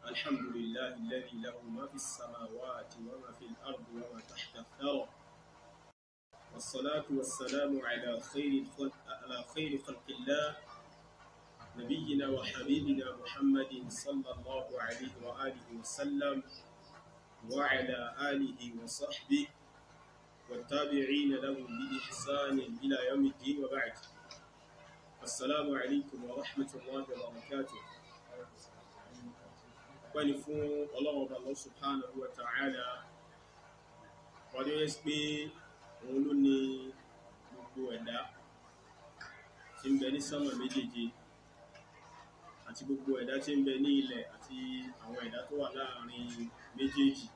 الحمد لله الذي له ما في السماوات وما في الأرض وما تحت الثرى، والصلاة والسلام على خير خلق الله نبينا وحبيبنا محمد صلى الله عليه وآله وسلم وعلى آله وصحبه والتابعين لهم بإحسان إلى يوم الدين، وبعد. السلام عليكم ورحمة الله وبركاته. Pẹ́ni fún Ọlọ́run Ọba Allah subhanahu wa ta'ala, wọ́n dé pé òun ló ní gbogbo ẹ̀dá tí ń bẹ ní sánmà méjèèje àti gbogbo ẹ̀dá tí ń bẹ ní ilẹ̀ àti àwọn ẹ̀dá tó wà láàrin méjèèjì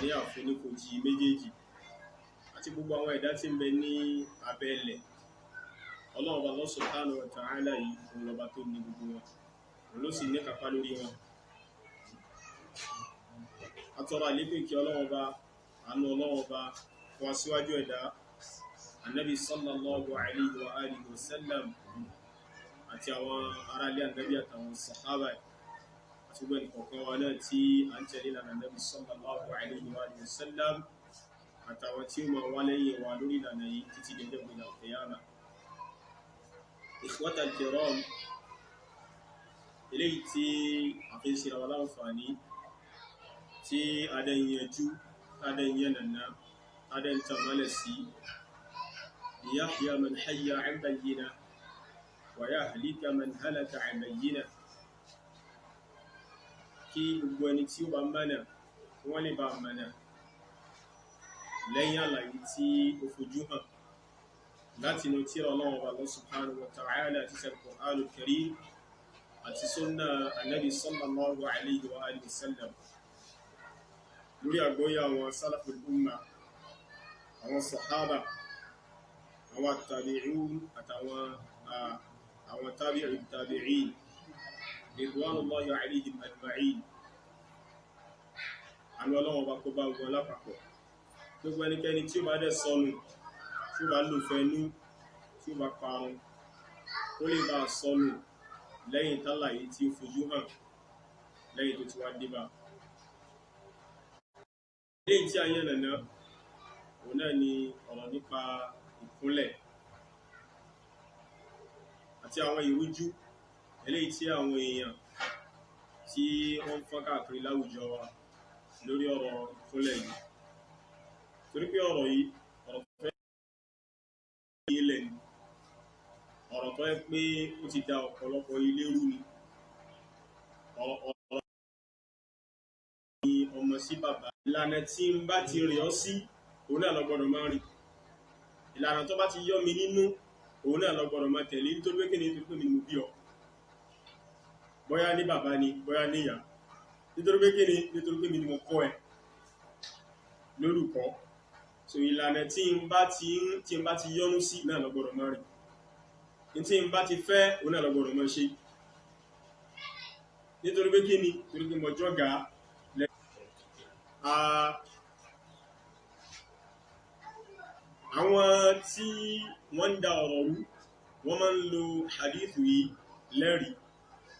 ní àfonífojì méjèèjì àti gbogbo àwọn ẹ̀dá tí ń bẹ ní abẹ́ ilẹ̀. Ọlọ́run Ọba Allah subhanahu wa ta'ala yìí òun lọ́ba tó ní gbogbo wọn, òun ló sì ní kápá lórí wọn. Atọ́rọ àlékún ìkẹ́ Ọlọ́run Ọba, àánú Ọlọ́run Ọba fún aṣíwájú ẹ̀dá Ànábì sallallahu alayhi wa alihi wa sallam àti àwọn ará ilé Ànábì àtàwọn sàhábà àti gbogbo ẹnìkọ̀ọ̀kan wa náà tí a ń tẹ̀lé ìlànà Ànábì sallallahu alayhi wa alihi wa sallam àtàwọn tí ó máa wá lẹ́yìn wa lórí ìlànà yìí títí dé ọjọ́ al-qiyamah. Ikhwata al-kiram, eléyìí tí a fi ń ṣe àwọn láǹfààní tí adẹ́yẹnjú, adẹ́yẹnàná, adẹ́ntàmálẹ̀ sí liyahya man hayya an bayyina wa yahlika man halaka an bayyina, kí gbogbo ẹni tí ó bá mọ̀nà wọ́n lè bá mọ̀nà lẹ́yìn àlàyé tí ó fojú hàn láti inú tírà Ọlọ́run Ọba Allah subhanahu wa ta'ala àti Al-Qur'anul Karim àti sunnah Ànábì sallallahu alayhi wa alihi wa sallam, lórí àgbọ́yé àwọn salaful umma, àwọn sahaba, àwọn tabi'un àtàwọn tabi'ut tabi'in ridwanullahi alayhim ajma'in. Àánú Ọlọ́run Ọba kó bá wọn lápapọ̀. Gbogbo ẹnikẹ́ni tí ó bá dẹ̀ sọnù, tí ó bá lò fẹ́nú, tí ó bá parun, ó lè bá sọnù lẹ́yìn tálàyé tí ó fojú hàn lẹ́yìn tó ti wá dé bá. Lẹ́yìn tí a yẹn nàná, òun náà ni ọ̀rọ̀ nípa ìkúnlẹ̀ àti àwọn ìrújú eléyìí tí àwọn èèyàn tí wọ́n ń fọ́n káàkiri láwùjọ wa lórí ọ̀rọ̀ ìkúnlẹ̀ yìí. Torí pé ọ̀rọ̀ yìí, ọ̀rọ̀ tó fẹ́ ilẹ̀ ni, ọ̀rọ̀ tó yẹ pé ó ti da ọ̀pọ̀lọpọ̀ ilé rú ni, ọ̀rọ̀ ni ọmọ sí bàbá. Ìlànà tí ń bá ti rìn ọ́ sí, òun náà lọ gbọ́dọ̀ máa rìn. Ìlànà tó bá ti yọ́ mi nínú, òun náà lọ gbọ́dọ̀ máa tẹ̀lé, nítorí pé kí ni, nítorí pé mi ni mo bí ọ. Bóyá ní bàbá ni, bóyá ní ìyá. Nítorí pé kí ni, nítorí pé mi ni mo kọ́ ẹ lórúkọ. So ìlànà tí ń bá ti yọ́nú sí náà lọ gbọ́dọ̀ máa rìn. Ní tí ń bá ti fẹ́, òun náà lọ gbọ́dọ̀ máa ṣe. Nítorí pé kí ni, nítorí pé mo jọ́gà àwọn tí wọ́n ń da ọ̀rọ̀ rú, wọ́n máa ń lo hadith yìí lẹ́rìí,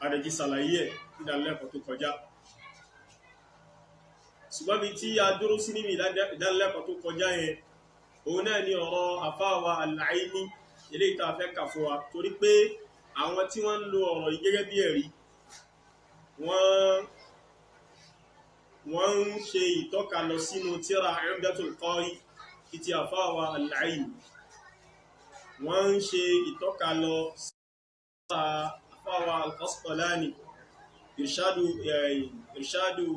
adẹ̀jí sàlàyé ẹ̀ ìdánilẹ́kọ̀ọ́ tó kọjá. Ṣùgbọ́n bí tí a dúró sí nínú ìdánilẹ́kọ̀ọ́ tó kọjá yẹn, òun náà ni ọ̀rọ̀ àfáwà Al-Aini eléyìí tá a fẹ́ kà fún wa, torí pé àwọn tí wọ́n ń lo ọ̀rọ̀ yìí gẹ́gẹ́ bí ẹ̀rí, wọ́n ń ṣe ìtọ́ka lọ sínú tírà Umdatul Qari títí àfáwà Al-Aini, wọ́n ń ṣe ìtọ́ka lọ sí àfáwà Al-Qasqalani Irshadu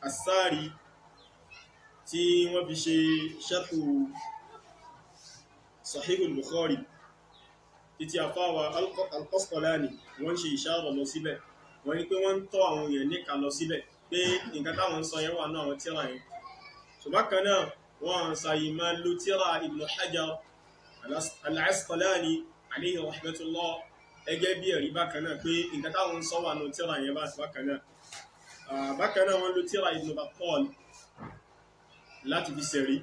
As-Sari tí wọ́n fi ṣe sharhu Sahihul Bukhari títí àfáwà Al-Qasqalani, wọ́n ṣe ìṣàrọ̀ lọ síbẹ̀, wọ́n ní pé wọ́n ń tọ́ àwọn èèyàn níka lọ síbẹ̀ pé nǹkan táwọn ń sọ yẹn wà náà àwọn tírà yẹn. Ṣùgbọ́n kan náà wọ́n sàyè máa lo tírà Ibn Hajar Al-Asqalani alayhi rahmatullah ẹgẹ́ bí ẹ̀rí bákan náà pé nǹkan táwọn ń sọ wà náà tírà yẹn bákan náà. Bákan náà wọ́n lo tírà Ibn Battal láti fi sẹ̀rí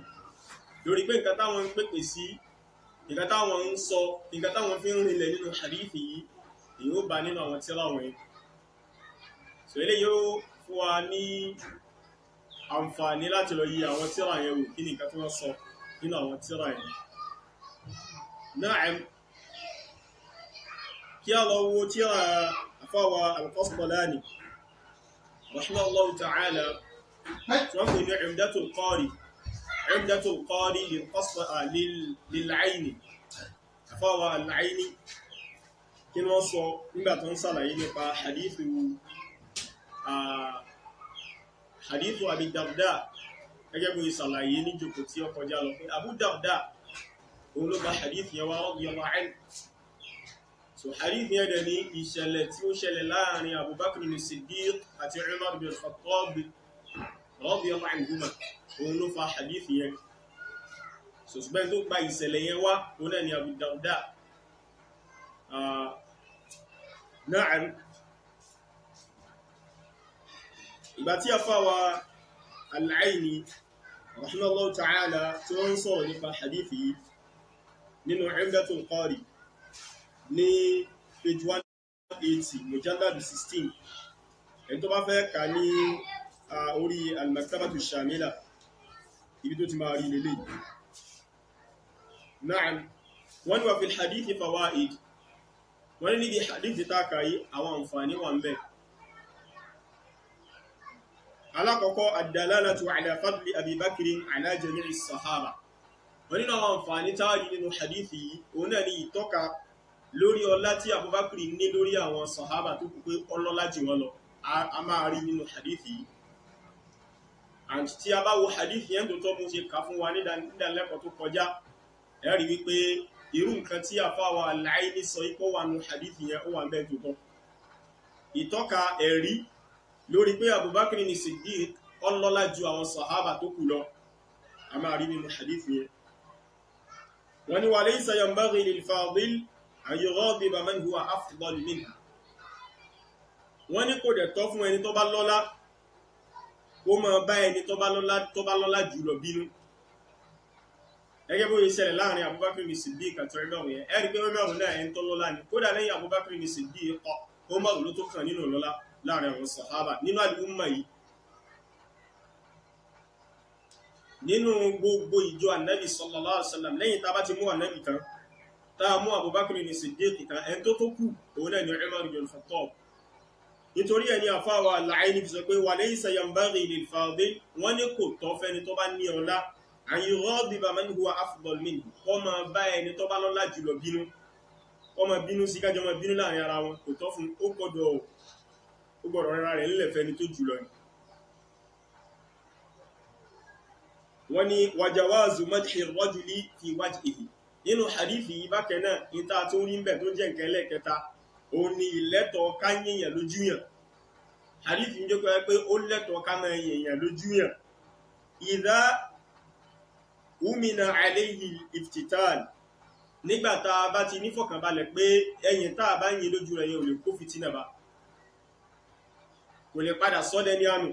lórí pé nǹkan táwọn ń pèpè sí, nǹkan táwọn ń sọ, nǹkan táwọn fi ń rinlẹ̀ nínú hadith yìí, èyí ó bá nínú àwọn tírà wọ̀nyí. So eléyìí yóò fún wa ní àǹfààní láti lọ yí àwọn tírà yẹn wò kí ni nǹkan tí wọ́n sọ nínú àwọn tírà yẹn. Na'am, kí a lọ wo tírà àfáwà al-Qastalani rahimahullahu ta'ala tí wọ́n pè ní Umdatul Qari, Umdatul Qari lil-Ayni, àfáwà al-Ayni kí ni wọ́n sọ nígbà tó ń sàlàyé nípa hadithu Abi Darda, gẹ́gẹ́ bí ìsàlàyé ní jòkó tí ó kọjá lọ pé Abu Darda òun ló gba hadith yẹn wá radiyallahu anhu. So hadith yẹn dẹ̀ ní ìṣẹ̀lẹ̀ tí ó ṣẹlẹ̀ láàrin Abu Bakr as-Siddiq àti Umar bin al-Khattab radiyallahu anhuma, òun ló fa hadith yẹn. So ṣùgbọ́n tó gba ìṣẹ̀lẹ̀ yẹn wá òun náà ni Abu Darda. Na'am, ìgbà tí a fáwa al-Ayni rahimahullahu ta'ala tí wọ́n ń sọ̀rọ̀ nípa hadithi yìí nínú Umdatul Qari ní page 180 mujallad 16, ẹni tó bá fẹ́ kà ní orí al-Maktabatu Shamila ibi tó ti máa rí lélẹ̀. Na'am, wọ́n ní wà fil hadithi fawaid, wọ́n ní níbi hadithi tákà yìí àwọn àǹfààní wà ń bẹ. Alákọ̀ọ́kọ́ ad-dalalatu ala fadli Abi Bakrin ala jami'i sahaba, wọ́n nínú àwọn àǹfààní táwàrí nínú hadithi yìí òun náà ni ìtọ́ka lórí ọlá tí Abu Bakr ní lórí àwọn sahaba tó kù pé ọlọ́lá jù wọ́n lọ, a máa rí nínú hadithi yìí. And tí a bá wo hadithi yẹn tó tọ́ mú ṣe kà fún wa nídánilẹ́kọ̀ọ́ tó kọjá, ẹ rí wípé irú nǹkan tí àfáwà al-Ayni sọ ipò wà nínú hadithi yẹn ó wà ń bẹ tó tọ́. Ìtọ́ka ẹ̀rí lórí pé Abu Bakr as-Siddiq ọlọ́lá ju àwọn sahaba tó kù lọ, a máa rí nínú hadithi yẹn. Wọ́n ní wa laysa yanbaghi lil-fadil an yughadiba man huwa afdal minhu, wọ́n ní kò dẹ̀ tọ́ fún ẹni tó bá lọ́lá kó máa bá ẹni tó bá lọ́lá jù lọ bínú. Gẹ́gẹ́ bó ṣe ṣẹlẹ̀ láàrin Abu Bakr as-Siddiq àti Umar yẹn, ẹ rí pé Umar náà ẹni tó lọ́lá ni, kódà lẹ́yìn Abu Bakr as-Siddiq Umar ló tó kàn nínú lọ́lá láàrin àwọn sàhábà nínú al-umma yìí. Nínú gbogbo ìjọ Ànábì sallallahu alaihi wasallam, lẹ́yìn tá bá ti mú Ànábì tán, tá mú Abu Bakr as-Siddiq tán, ẹni tó kù òun náà ni Umar bin al-Khattab. Nítorí ẹni àfáwà al-Ayni fi sọ pé wa laysa yanbaghi lil-fadil, wọ́n ní kò tọ́ fẹ́ni tó bá ní ọlá an yughadiba man huwa afdal minhu, kó máa bá ẹni tó bá lọ́lá jùlọ bínú, kó máa bínú sí kájọ máa bínú láàrin ara wọn, kò tọ́ fún, ó gbọ́dọ̀ rárá rẹ̀ nílẹ̀ fẹ́ni tó jùlọ ni. Wọ́n ní wa jawazu madhi ar-rajuli fi wajhihi, nínú hadithi yìí bákan náà ìta tó rí ń bẹ̀ tó jẹ́ nǹkan ẹlẹ́kẹta òun ni ìlẹ́tọ̀ ká yẹ̀yàn lójú yàn. Hadithi ń jẹ́ pé ó lẹ́tọ̀ ká máa yẹ̀yàn lójú yàn idha umina alayhi al-iftitan, nígbà tá a bá ti nífọ̀kànbalẹ̀ pé ẹ̀yìn tá a bá yìn lójú rẹ̀ yẹn ò lè kó fìtínà bá, kò lè padà sọ́dẹni ànù,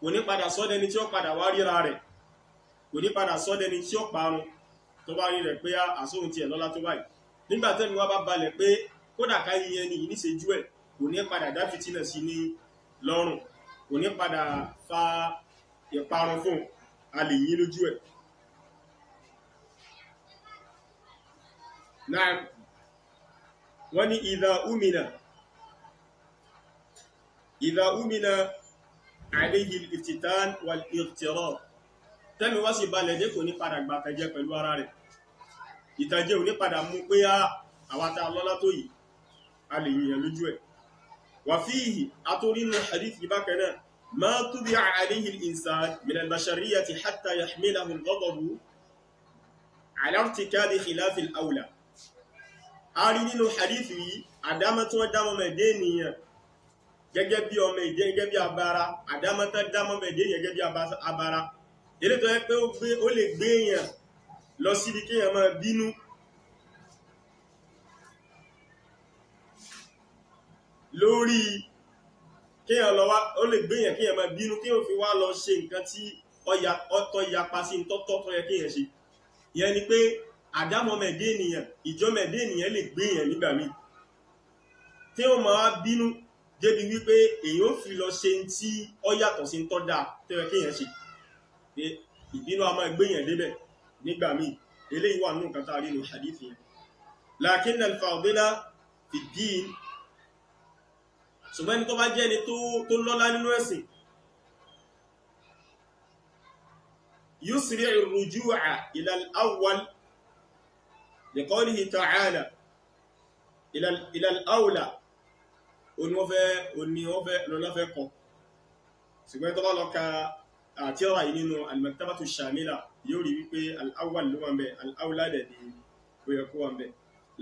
kò ní padà sọ́dẹni tí ó padà wá ríra rẹ̀, kò ní padà sọ́dẹni tí ó parun tó bá rí rẹ̀ pé àsóhun ti ẹ̀ lọ́lá tó báyìí. Nígbà tẹ́mi wá bá balẹ̀ pé kódà ká yíyẹn ní ìníṣẹ́jú ẹ̀ kò ní padà dá fìtínà sí ní lọ́rùn, kò ní padà fa ìparun fún, a lè yí lójú ẹ̀. Naam, wọ́n ní idha umina alayhi al-iftitan wal-ightirar, tẹ́mi wá sí balẹ̀ dé kò ní padà gbàtàjẹ pẹ̀lú ara rẹ̀, ìtàjẹ ò ní padà mú pé àwátá lọ́lá tó yìí, a lè yìnyàn lójú ẹ̀. Wa fihi, atorínú hadith yìí bákan náà, ma tubi'a alayhi al-insan min al-bashariyati hatta yahmilahu al-ghadabu ala irtikabi khilaf al-awla. A rí nínú hadith yìí àdámọ́ tí wọ́n dámọ́ mẹ́dé ènìyàn gẹ́gẹ́ bí ọmọ ìdí, gẹ́gẹ́ bí abara, àdámọ́ tí wọ́n dámọ́ mẹ́dé ènìyàn gẹ́gẹ́ bí abara, ilé tó yẹ pé ó lè gbé èèyàn lọ síbi kí èèyàn máa bínú, lórí kí èèyàn lọ wá, ó lè gbé èèyàn kí èèyàn máa bínú kí èèyàn fi wá lọ ṣe nǹkan tí ọ̀tọ̀ yapa sí tọ́tọ́ tó yẹ kí èèyàn ṣe. Ìyẹn ni pé àdámọ́ mẹ́dé ènìyàn, ìjọ mẹ́dé ènìyàn lè gbé èèyàn nígbà míì. tí ó máa bínú débi wípé èyàn fi lọ ṣe tí ó yàtọ̀ sí tó dáa tó yẹ kéèyàn ṣe pé ìbínú a máa gbéyàn débẹ̀ nígbà míì eléyìí wà nínú nǹkan tá a rí nínú hadith yẹn lakinna al-fadila fi ddin ṣùgbọ́n ẹni tó bá jẹ́ ẹni tó lọ́lá nínú ẹ̀sìn yusri'u ar-ruju'a ila al-awwal li qawlihi ta'ala ila al-awla oni wọ́n fẹ́ lọ́lá fẹ́ kọ ṣùgbọ́n tó bá lọ ka àti ọ̀rọ̀ yìí nínú al-maktabatu shamila yóò rí wípé al-awwal ló wà ń bẹ al-awla dẹ̀ ni ó yẹ kó wà ń bẹ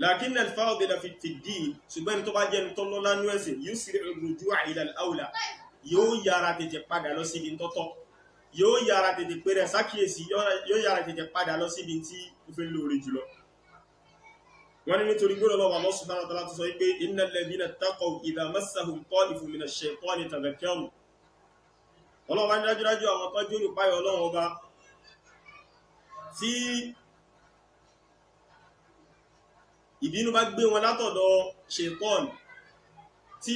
lakinna al-fadila fi ddin ṣùgbọ́n tó bá jẹ́ ẹni tó lọ́lá nínú ẹ̀sìn yusri'u ar-ruju'a ila al-awla yóò yára tètè padà lọ síbi tọ́tọ́ yóò yára tètè pèrè sákìyèsí yóò yára tètè padà lọ síbi tí ó fẹ́ lóore jùlọ wọ́n ní nítorí gbọ́dọ̀ lọ́wọ́ Allah subhanahu wa ta'ala tó sọ wípé innal ladhina ttaqaw idha massahum ta'ifun minash shaytani tadhakkaru ọlọ́wọ́ ní dájúdájú àwọn tọ́jú olùpáyọ̀ ọlọ́run ọba tí ìbínú bá gbé wọn látọ̀dọ̀ ṣètọ́n tí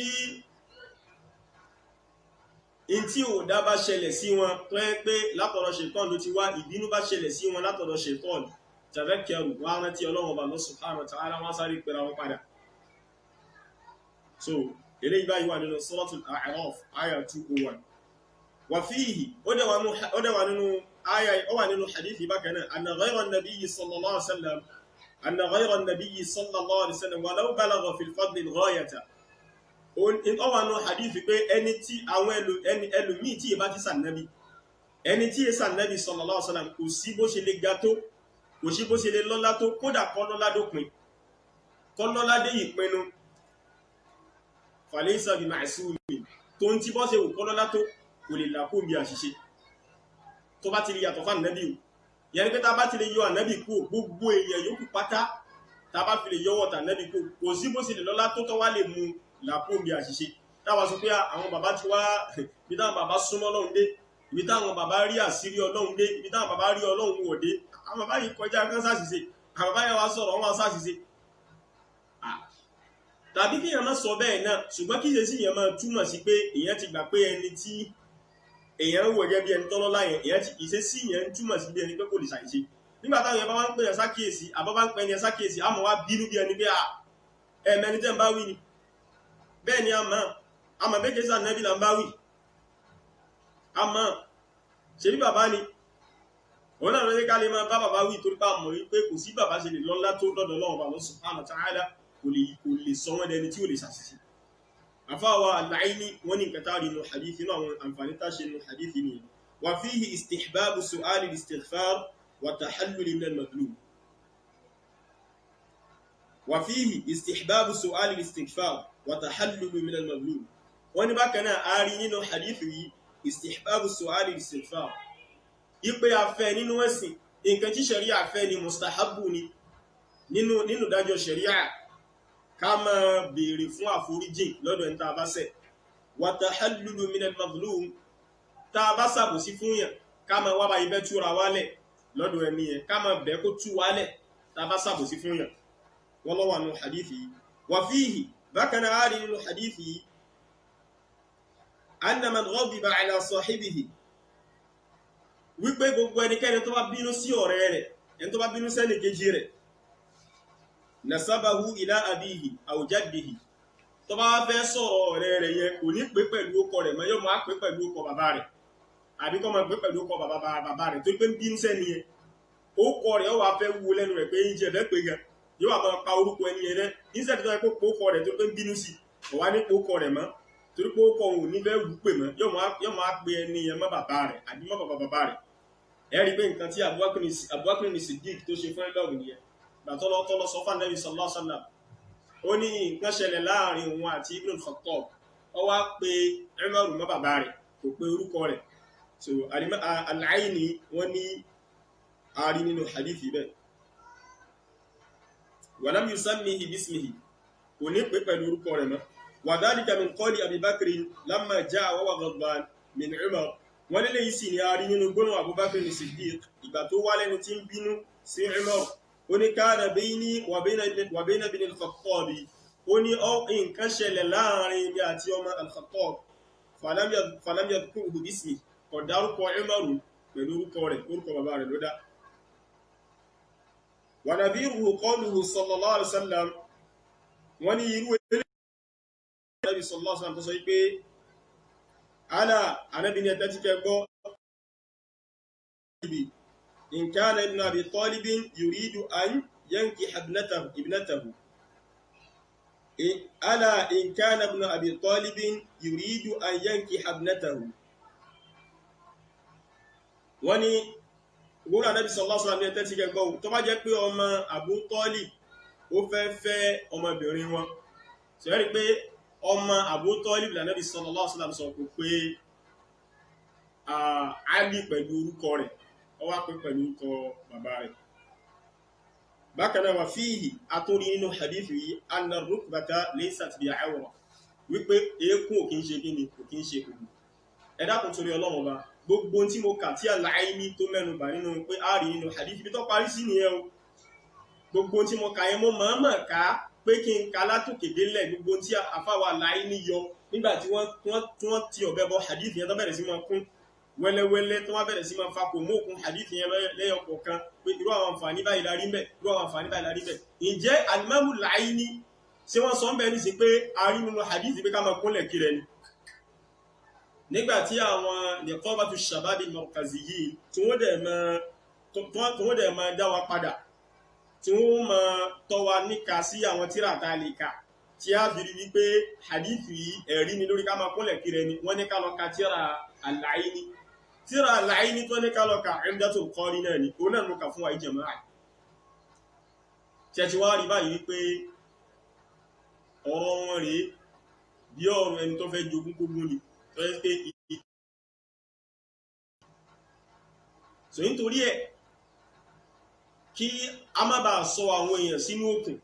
in tí ò dá bá ṣẹlẹ̀ sí wọn tó yẹ pé látọ̀dọ̀ ṣètọ́n ló ti wá ìbínú bá ṣẹlẹ̀ sí wọn látọ̀dọ̀ ṣètọ́n tadhakkaru wọ́n rántí ọlọ́run ọba subhanahu wa ta'ala wọ́n sáré pẹ̀lú àwọn padà so eléyìí báyìí wà nínú suratul A'raf aya 201 وفيه ودوا ننو آية أو ننو حديث بكنا أن غير النبي صلى الله عليه وسلم ولو بلغ في الفضل الغاية إن أو ننو حديث بي أني تي أولو أني ألمي تي باتي سنبي أني تي سنبي صلى الله عليه وسلم كسيبو شلي غاتو كسيبو شلي لولاتو كودا كولولا دوكمي كولولا دي يكمنو فليس بمعصوم تونتي بوسي كولولاتو kò lè là kó bí àṣìṣe tó bá ti lè yàtọ̀ fún ànábì o yẹni pé ta bá ti lè yọ ànábì kú gbogbo èèyàn yòókù pátá ta bá fi lè yọwọ́ tà ànábì kú kò sí bó sì lè lọ́lá tó tọ́ wá lè mú là kó bí àṣìṣe táwa sọ pé àwọn bàbá ti wá ibi táwọn bàbá súnmọ́ Ọlọ́run dé ibi táwọn bàbá rí àṣírí Ọlọ́run dé ibi táwọn bàbá rí Ọlọ́run wọ̀ dé àwọn bàbá yìí kọjá kan ṣàṣìṣe àwọn bàbá yẹn wá sọ̀rọ̀ wọn ṣàṣìṣe tàbí kéèyàn má sọ bẹ́ẹ̀ náà ṣùgbọ́n kí ṣe sí yẹn máa túmọ̀ sí pé èèyàn ti gbà pé ẹni tí èèyàn wò jẹ́ bí ẹni tọ́lọ́ láyẹn èèyàn ti ìṣe sí yẹn túmọ̀ sí bí ẹni pé kò lè ṣàìṣe nígbà táwọn yẹn bá wá ń pè yẹn sákìyèsí àbá bá ń pè yẹn sákìyèsí àmọ́ wá bínú bí ẹni pé ẹ̀mẹ́ni tẹ́ ń bá wí ni bẹ́ẹ̀ ni àmọ́ méje sá nẹ́bí là ń bá wí àmọ́ ṣe bí bàbá ni òun náà lóye ká lè máa bá bàbá wí torí bá mọ̀ wípé kò sí bàbá ṣe lè lọ́lá tó lọ́dọ̀ Ọlọ́run subhanahu wa ta'ala kò lè sọ wọ́n dẹni tí ò lè ṣàṣìṣe àfáwà al-Aini wọ́n ní nǹkan táàrí nínú hadithi náà àwọn àǹfààní táṣe nínú hadithi ni wà fihi istihbabu su'ali al-istighfar wa tahallul min al-madlum wà fihi istihbabu su'ali al-istighfar wa tahallul min al-madlum wọ́n ní bákan náà a rí nínú hadithi yìí istihbabu su'ali al-istighfar ipe afẹ́ nínú ẹ̀sìn nǹkan tí sharia afẹ́ ni mustahabu ni nínú dájọ́ sharia ká máa béèrè fún àforíjì lọ́dọ̀ ẹni tá a bá ṣẹ̀ wa tahallulu min al-mazlum tá a bá ṣàbòsí fún yàn ká máa wá bá ibẹ̀ túra wálẹ̀ lọ́dọ̀ ẹni yẹn ká máa bẹ̀ kó tú wálẹ̀ tá a bá ṣàbòsí fún yàn wọ́n lọ́wọ́ nínú hadithi yìí wa fihi bákan náà rí nínú hadithi yìí anna man ghadiba ala sahibihi wípé gbogbo ẹnikẹ́ni tó bá bínú sí ọ̀rẹ́ rẹ̀ ẹni tó bá bínú sẹ́ni kejì rẹ̀ nasabahu ila abihi aw jaddihi tó bá fẹ́ sọ̀rọ̀ ọ̀rẹ́ rẹ̀ yẹn kò ní pé pẹ̀lú ọkọ rẹ̀ mọ́ yóò máa pé pẹ̀lú ọkọ bàbá rẹ̀ àbí kó máa pé pẹ̀lú ọkọ bàbá rẹ̀ tó pé ń bínú sẹ́ni yẹn ọkọ rẹ̀ ó wá fẹ́ wo lẹ́nu rẹ̀ pé ń jẹ́ fẹ́ pé gan yóò wá máa pa orúkọ ẹni yẹn rẹ̀ níṣẹ́ tó yẹ kó ọkọ rẹ̀ tó pé ń bínú sí kò wá ní ọkọ rẹ̀ mọ́ torí pé ọkọ òun ní fẹ́ wù pé mọ́ yóò máa pe ẹni yẹn mọ́ bàbá rẹ̀ àbí mọ́ bàbá rẹ̀ ẹ rí pé nǹkan tí Abubakar Siddiq tó ṣe fún ẹlọ́ọ̀gì nìyẹn gbàtọ́lọ́ sọ fún Ànábì sallallahu alaihi wasallam ó ní nǹkan ṣẹlẹ̀ láàrin òun àti Ibn Khattab ó wá pé Umar mọ́ bàbá rẹ̀ kò pé orúkọ rẹ̀ so al-Aini wọ́n ní ààrí nínú hadithi bẹ́ẹ̀ walam yusammihi bismihi kò ní pé pẹ̀lú orúkọ rẹ̀ mọ́ wa dhalika min qawli Abi Bakr lamma ja'a wa huwa ghadban min Umar wọ́n lélẹ̀ yìí sì ni ààrí nínú gbónà Abubakar Siddiq ìgbà tó wá lẹ́nu tí ń bínú sí Umar ó ní kana bayni wa bayna ibn al-Khattab ó ó ní nǹkan ṣẹlẹ̀ láàrin ibi àti ọmọ al-Khattab falam yadhkurhu bismi kò dárúkọ Umaru pẹ̀lú orúkọ rẹ̀, orúkọ bàbá rẹ̀ ló dá. wa nadhiruhu qawluhu sallallahu alaihi wasallam, wọ́n ní irú ilé Ànábì sallallahu alaihi wasallam tó sọ pé ala Ànábì ní ẹ̀tẹ́ tí kẹ gbọ́ in kana ibn Abi Talib yuridu an yankiha ibnatahu ala in kana ibn Abi Talib yuridu an yankiha ibnatahu. wọ́n ní gbogbo Ànábì sallallahu alaihi wasallam ní ẹ̀tẹ́ tí kẹ gbọ́ tó bá jẹ́ pé ọmọ Abu Talib ó fẹ́ ọmọbìnrin wọn, ṣe rí pé ọmọ Abu Talib l'Ànábì sallallahu alaihi wasallam sọ pé Ali pẹ̀lú orúkọ rẹ̀, ó wá pé pẹ̀lú orúkọ bàbá rẹ̀. bákan náà wà fíhì àtórí nínú hadithi yìí anna rukbata laysat bi awra, wípé eékún ò kí ń ṣe kíni, kò kí ń ṣe ògùn. ẹ dákun torí Ọlọ́run Ọba, gbogbo tí mo kà tí Al-Aini tó mẹ́nu bà nínú pé a rí nínú hadithi bí tó parí sí nìyẹn o. gbogbo tí mo kà yẹn mo mọ̀ọ́mọ̀ ká pé kí n ka látòkè délẹ̀ gbogbo tí àfáwà Al-Aini yọ nígbà tí wọ́n ti ọ̀bẹ bọ hadith yẹn tó bẹ̀rẹ̀ sí máa kún wẹ́lẹ́wẹ́lẹ́, tó wá bẹ̀rẹ̀ sí máa fa kò mú òkun hadith yẹn lẹ́yọ kọ̀ọ̀kan pé irú àwọn àǹfààní báyìí la rí ńbẹ̀, irú àwọn àǹfààní báyìí la rí ńbẹ̀. ǹjẹ́ Al-Imam Al-Aini ṣé wọ́n sọ ń bẹ nísìn pé a rí nínú hadith pé ká máa kúnlẹ̀ kiri ẹni? nígbà tí àwọn Niqabatu Shababi Al-Markaziyyin tí wọ́n dẹ̀ máa dá wa padà, tí wọ́n máa tọ́ wa níka sí àwọn tírà tá a lè kà tí a fi rí wípé hadith yìí ẹ̀rí ni lórí ká máa kúnlẹ̀ kiri ẹni, wọ́n ní ká lọ ka tírà Al-Aini. tírà Al-Aini tó ní ká lọ ka Umdatul Qari náà ni, òun náà ló kà fún wa ìjẹ̀mọ́. ṣe ti wá rí báyìí wípé ọ̀rọ̀ wọn rèé bí ọ̀rọ̀ ẹni tó fẹ́ jogún kógún ni, tó yẹ pé so nítorí ẹ̀ kí a má bàa sọ àwọn èèyàn sínú òkun,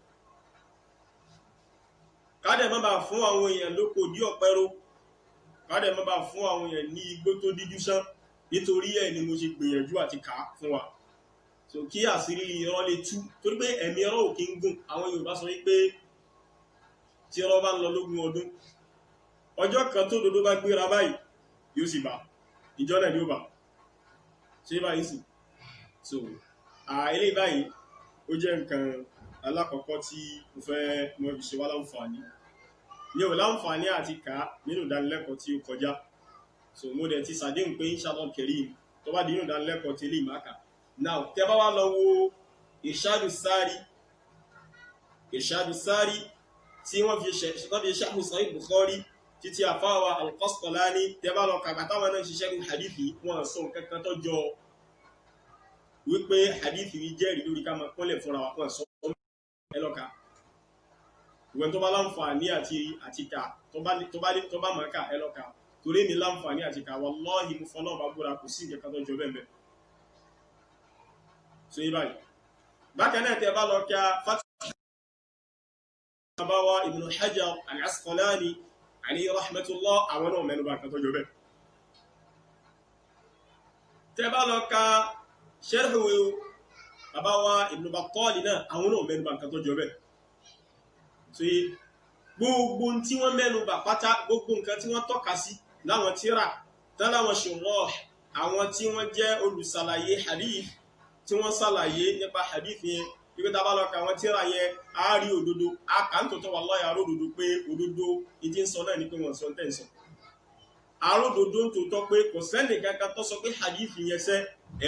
kádẹ̀ má bàa fún àwọn èèyàn lóko dí ọ̀pẹ́rọ, kádẹ̀ má bàa fún àwọn èèyàn ní igbó tó díjú sán. nítorí ẹ̀ ni mo ṣe gbìyànjú àti kà á fún wa, so kí àṣírí irọ́ lè tú, torí pé ẹ̀mí irọ́ ò kí ń gùn. àwọn Yorùbá sọ wípé tí irọ́ bá ń lọ lógún ọdún, ọjọ́ kan tó dodo bá gbéra báyìí yóò sì bá, ìjọ náà ni ó bá, ṣé báyìí sì. so eléyìí báyìí ó jẹ́ nǹkan alákọ̀ọ́kọ́ tí mo fẹ́ mọ́ fi ṣe wá láǹfààní. ní ò láǹfààní àti kà á nínú ìdánilẹ́kọ̀ọ́ tí ó kọjá, so mo dẹ̀ ti ṣàdéhùn pé inshallah karim tó bá di nínú ìdánilẹ́kọ̀ọ́ tí lè máa kà. now tẹ́ bá wá lọ wo Irshadu Sari tí wọ́n fi Sharh Sahih Bukhari títí àfáwà Al-Qastalani, tẹ́ bá lọ kàgbà táwọn náà ṣiṣẹ́ ní hadithi, wọn sọ kankan tó jọ wípé hadithi yìí jẹ́rìí lórí ká máa kúnlẹ̀ fúnra wa, wọn sọ ẹlọ́ka. ìwọ̀n tó bá láǹfààní àti kà tó bá máa kà ẹlọ́ka, torí ní láǹfààní àti kà wallahi mú fọ́nà bá búra kò sí nǹkan tó jọ bẹ́ẹ̀. so yí báyìí bákan náà tẹ́ bá lọ kà Fathul Ibn Hajar Al-Asqalani alayhi rahmatullah, àwọn náà mẹ́nu bá kan tó jọ bẹ́ẹ̀. tẹ́ bá lọ kà Sharhu Abawa Ibn Battal náà, àwọn náà mẹ́nu bá kan tó jọ bẹ́ẹ̀. so gbogbo tí wọ́n mẹ́nu bà pátá, gbogbo nǹkan tí wọ́n tọ́ka sí láwọn tírà tánláwọn shurah, àwọn tí wọ́n jẹ́ olùsàlàyé hadith tí wọ́n sàlàyé nípa hadith yẹn, ibi tá bá lọ ka àwọn tírà yẹn a rí òdodo, a kà ń tòótọ́ wallahi àrò òdodo pé òdodo ìdí ń sọ náà ní pé wọ́n sọ ń tẹ̀ ń sọ. àrò òdodo ń tòótọ́ pé kò sẹ́nì kankan tó sọ pé hadith yẹn sẹ́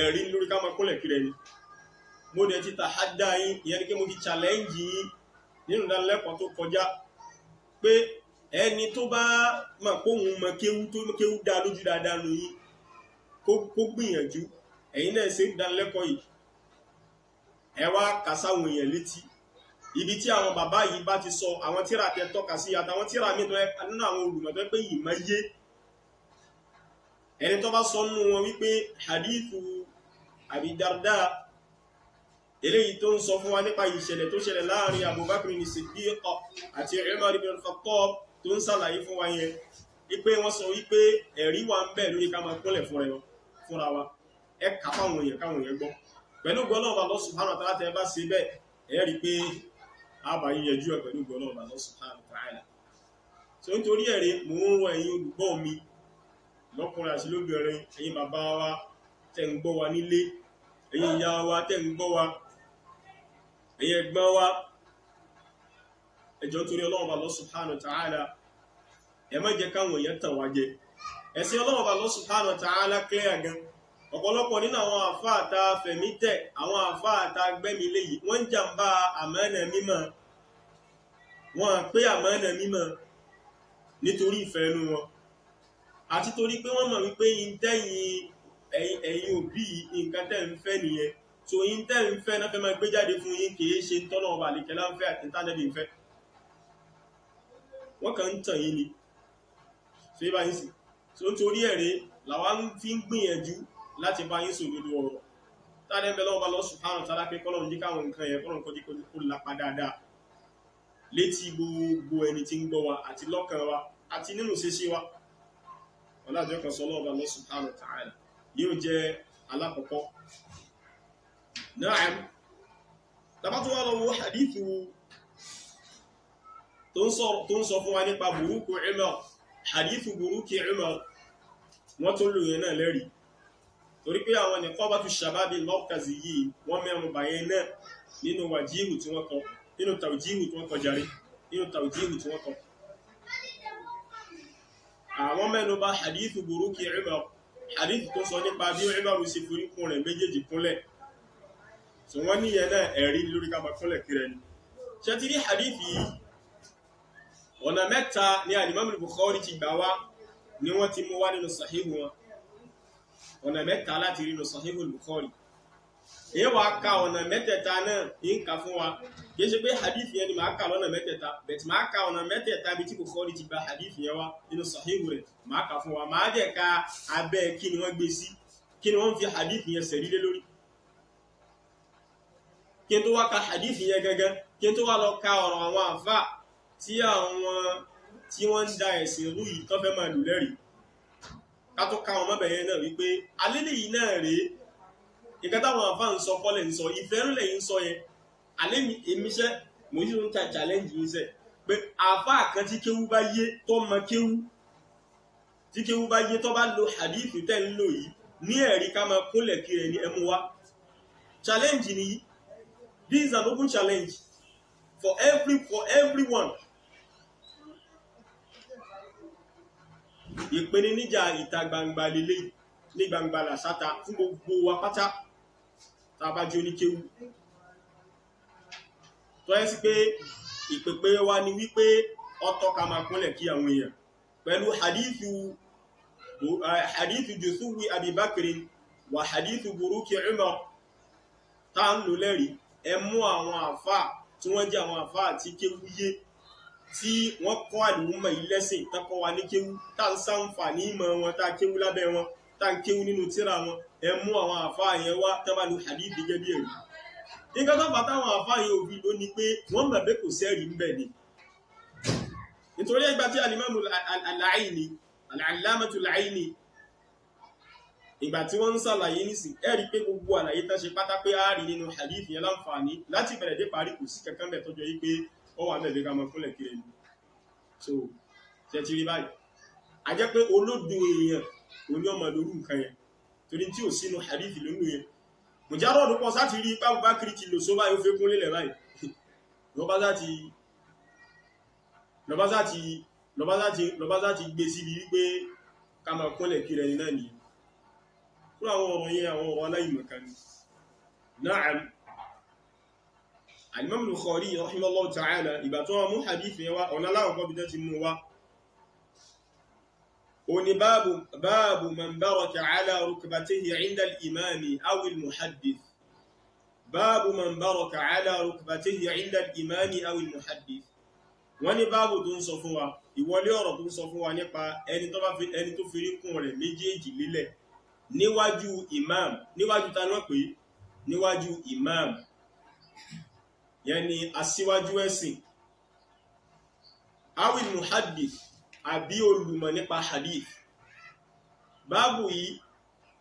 ẹ̀rí lórí ká máa kúnlẹ̀ kiri ẹni. mo dẹ̀ ti tahadda yín, ìyẹn ni pé mo ti challenge yín nínú ìdánilẹ́kọ̀ọ́ tó kọjá pé ẹni tó bá mọ̀ pé òun mọ kéwú dá lójú dáadáa nù yín kó gbìyànjú. ẹ̀yin náà ṣe ìdánilẹ́kọ̀ọ́ yìí ẹ wá kà sáwọn èèyàn létí ibi tí àwọn bàbá yìí bá ti sọ àwọn tírà tẹ tọ́ka sí àtàwọn tírà mi tó nínú àwọn olùmọ̀ tó pé yìí máa yé. ẹni tó bá sọ nínú wọn wípé hadithu Abi Darda eléyìí tó ń sọ fún wa nípa ìṣẹ̀lẹ̀ tó ṣẹlẹ̀ láàrin Abubakar ní Siddiq àti Umar ibn al-Khattab tó ń sàlàyé fún wa yẹn wípé wọ́n sọ wípé ẹ̀rí wà ń bẹ lórí ká máa kúnlẹ̀ fúnra wa, ẹ kà fáwọn èèyàn káwọn èèyàn gbọ́. pẹ̀lú gbọ́nà Allah subhanahu wa ta'ala tẹ́ bá ṣe bẹ́ẹ̀ ẹ rí pé àbá yín yanjú ẹ̀ pẹ̀lú gbọ́nà ọba Allah subhanahu wa ta'ala. So nítorí ẹ̀rí mò ń rọ ẹ̀yin olùgbọ́ mi lọ́kùnrin àti lóbìnrin, ẹ̀yin bàbá wa tẹ́ ń gbọ́ wa nílé, ẹ̀yin ìyá wa tẹ́ ń gbọ́ wa, ẹ̀yin ẹ̀gbọ́n wa, ẹ jọ̀ọ́ nítorí Ọlọ́run Allah subhanahu wa ta'ala ẹ má jẹ́ káwọn èèyàn tàn wá jẹ. Ẹ̀sìn Ọlọ́run Allah subhanahu wa ta'ala clear gan. Ọ̀pọ̀lọpọ̀ nínú àwọn àfáà tá fẹ̀mí tẹ̀, àwọn àfáà tá gbẹ́mi léyìí, wọ́n ń jàǹbá àmánà mímọ́, wọ́n pé àmánà mímọ́ nítorí ìfẹ́ inú wọn, àti torí pé wọ́n mọ̀ wípé ẹ̀yin òbí nǹkan tẹ́ ń fẹ́ nìyẹn. So yín tẹ́ ń fẹ́ náà fẹ́ máa gbé jáde fún yín, kìí ṣe tọ́nà ọba àlèkẹ́lá ń fẹ́ àti ìtànẹ́bì ń fẹ́. Wọ́n kàn ń tàn yín ni. So yí bá yín sí. So nítorí ẹ̀rẹ́ làwa fi ń gbìyànjú láti bá yín sòdodo ọ̀rọ̀. Tàdé bẹ́ẹ̀ lọ́wọ́ Allah subhanahu wa ta'ala pé kọ́lọ́run jí káwọn nǹkan yẹn kọ́lọ́run kọjí kó lápá dáadáa létí gbogbo ẹni tí ń gbọ́ wa àti lọ́kàn wa àti nínú ṣeṣe wa. Ọlájọ́ kan sọ lọ́wọ́ Allah subhanahu wa ta'ala yóò jẹ́ alákọ̀ọ́kọ́. Na'am, tàbátí wá lọ́wọ́ hadithu tó ń sọ fún wa nípa burúkú Umar, hadithu burúkú Umar, wọ́n tó lò yẹn náà lẹ́rìí. Torí pé àwọn Niqabatu Shababi Markazi yìí wọ́n mẹ́rin bàyẹn náà nínú wàjíhù tí wọ́n kọ, nínú tàwjíhù tí wọ́n kọ jàre, nínú tàwjíhù tí wọ́n kọ. Àwọn mẹ́nu bà hadithu burúkú Umar, hadithu tó sọ nípa bí Umar ṣe forí kún rẹ̀ méjèèjì kúnlẹ̀. So wọ́n ní yẹn náà ẹ̀rí lórí ká máa kúnlẹ̀ kiri ẹni. Ṣé ti rí hadithi yìí? Ọ̀nà mẹ́ta ni Al-Imam Bukhari ti gbà wá ni wọ́n ti mú wá nínú Sahihu wọn. Ọ̀nà mẹ́ta láti rí nínú Sahihu Bukhari. Èyí wà ká ọ̀nà mẹ́tẹ̀ẹ̀ta náà ń kà fún wa. Kì í ṣe pé hadith yẹn ni màá kà lọ́nà mẹ́tẹ̀ẹ̀ta, bẹ̀tì màá ká ọ̀nà mẹ́tẹ̀ẹ̀ta bí tí Bukhari ti gba hadith yẹn wá nínú Sahihu rẹ̀, màá kà fún wa. Màá dẹ̀ ka abẹ́ kí ni wọ́n gbé sí, kí ni wọ́n fi hadith yẹn sẹ̀rí lé lórí. Kí n tó wá ka hadith yẹn gẹ́gẹ́, kí n tó wá lọ ka ọ̀rọ̀ àwọn àfà tí wọ́n ń da ẹ̀sìn rú yìí tó fẹ́ máa lù lẹ́rìí. Ká tó ká wọn mọ́bẹ̀ yẹn náà wípé alélè yìí náà rèé, nǹkan táwọn àfà ń sọ kọ́lẹ̀ ń sọ, ìfẹ́ rúlẹ̀ yìí ń sọ yẹn. Alẹ́ mi èmi iṣẹ́ mo yí ń ta challenge yìí sẹ́ pé àfà kan tí kéwú bá yé tó mọ kéwú, tí kéwú bá yé tó bá lo hadith tẹ́ ń lò yìí ní ẹ̀rí ká máa kúnlẹ̀ kiri ẹni ẹmu wá. Challenge nìyí. This is an open challenge for everyone. Ìpèníjà ìta gbangba lélẹ̀ ní gbangba làṣáta fún gbogbo wa pátá tá a bá jẹ́ oníkéwú. Tó yẹ sí pé ìpèpè wa ni wípé ọ̀tọ̀ ká máa kúnlẹ̀ kí àwọn èèyàn pẹ̀lú hadithu Jusuwi Abi Bakrin wa hadithu Buruki Umar tá ń lò lẹ́rìí. Ẹ mú àwọn àfáà tí wọ́n jẹ́ àwọn àfáà tí kéwú yé, tí wọ́n kọ́ àlùmọ̀ yìí lẹ́sìn tọ́kọ́ wa ní kéwú, tá ń ṣàǹfààní ìmọ̀ wọn, tá kéwú lábẹ́ wọn, tá ń kéwú nínú tírà wọn. Ẹ mú àwọn àfáà yẹn wá tó bá lu hadith gẹ́gẹ́ bí ẹ̀rí. Nǹkan tó fà táwọn àfáà yẹn òbí ló ní pé wọ́n mọ̀ pé kò sẹ́rí ń bẹ̀ ni. Nítorí ẹgbà tí Al-Imam Al-Aini, Al-Allamatu Al-Aini, ìgbà tí wọ́n ń sàlàyé nísìn ẹ̀rí pé gbogbo àlàyé tán ṣe pátá pé a rí nínú hadith yẹn láǹfààní láti bẹ̀rẹ̀ dé parí, kò sí kankan bẹ̀ tọ́jọ́ yí pé ó wà mẹ́bẹ̀ ká mọ́ fúnlẹ̀ kiri ẹni. So ṣe ti rí báyìí, a jẹ́ pé olódo èèyàn oní ọmọ lórú nǹkan yẹn torí tí ò sínú hadith lónú yẹn. Mùjárọ̀ ọdún pọ̀ sáti rí ipá Abubakar ti lò sóbá yóò fẹ́ kún lélẹ̀ báyìí lọ́bá sáti gbé síbi wípé ká mọ́ fúnlẹ̀ kiri ẹni náà nìyẹn. Fún àwọn ọ̀rọ̀ yẹn àwọn ọ̀rọ̀ aláìmọ̀kan ni. Na'am, Al-Imam Bukhari rahimahullahu ta'ala ìgbà tó wọ́n mú hadith yẹn wá ọ̀nà aláwọ̀kọ́ bí tẹ́ ti mú wá. Ó ní báàbù man baraka ala rukbatihi 'inda al-imami aw al-muhaddith. Báàbù man baraka ala rukbatihi 'inda al-imami aw al-muhaddith. Wọ́n ní báàbù tó ń sọ fún wa, ìwọlé ọ̀rọ̀ tó ń sọ fún wa nípa ẹni tó fi rí kún rẹ̀ méjèèjì lílẹ̀ níwájú imam, níwájú ta náà pé níwájú imam, yẹn ni aṣíwájú ẹ̀sìn, awil muhaddith àbí olùmọ̀ nípa hadith. Báàbù yìí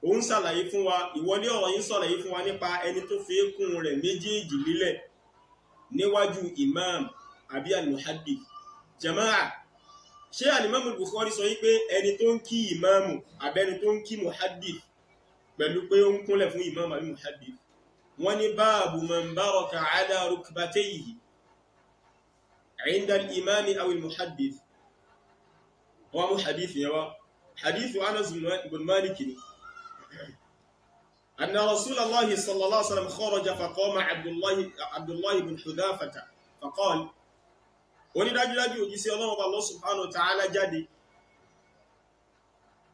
ó ń ṣàlàyé fún wa, ìwọlé ọ̀rọ̀ yìí ṣàlàyé fún wa nípa ẹni tó fi kún rẹ̀ méjèèjì lílẹ̀ níwájú imam àbí al-muhaddith. Jama'a, ṣé al-imam al-Bukhari sọ wípé ẹni tó ń kí imamu àbẹ́ni tó ń kí muhaddith pẹ̀lú pé ó ń kúnlẹ̀ fún imam àbí muhaddith? wọ́n ní báàbù man baraka ala rukbatayhi inda al-imami aw al-muhaddith. wọ́n mú hadith yẹn wá, hadith Anas bin Malik ni. أن رسول الله صلى الله عليه وسلم خرج فقام عبد الله بن حذافة فقال onídájúdájú òjíṣẹ́ Ọlọ́run Allah subhanahu wa ta'ala jáde.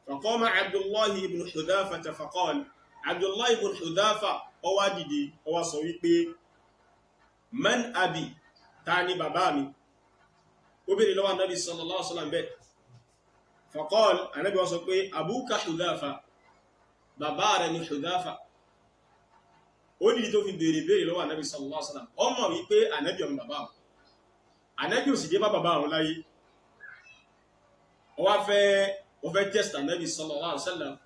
فقام عبد الله بن حذافة فقال عبد الله بن حذافة ó wá dìde ó wá sọ wípé man abi, ta ni bàbá mi? ó béèrè lọ́wọ́ Ànábì sallallahu alaihi wasallam bẹ́ẹ̀. فقال Ànábì wá sọ pé abuka Hudhafa, bàbá rẹ̀ ni Hudhafa. ó ní tó fi béèrè lọ́wọ́ Ànábì sallallahu alaihi wasallam, ó mọ̀ wípé Ànábì ọmọ bàbá wọn, Ànábì ò sì dé bá bàbá wọn láyé. ó fẹ́ test Ànábì sallallahu alaihi wasallam.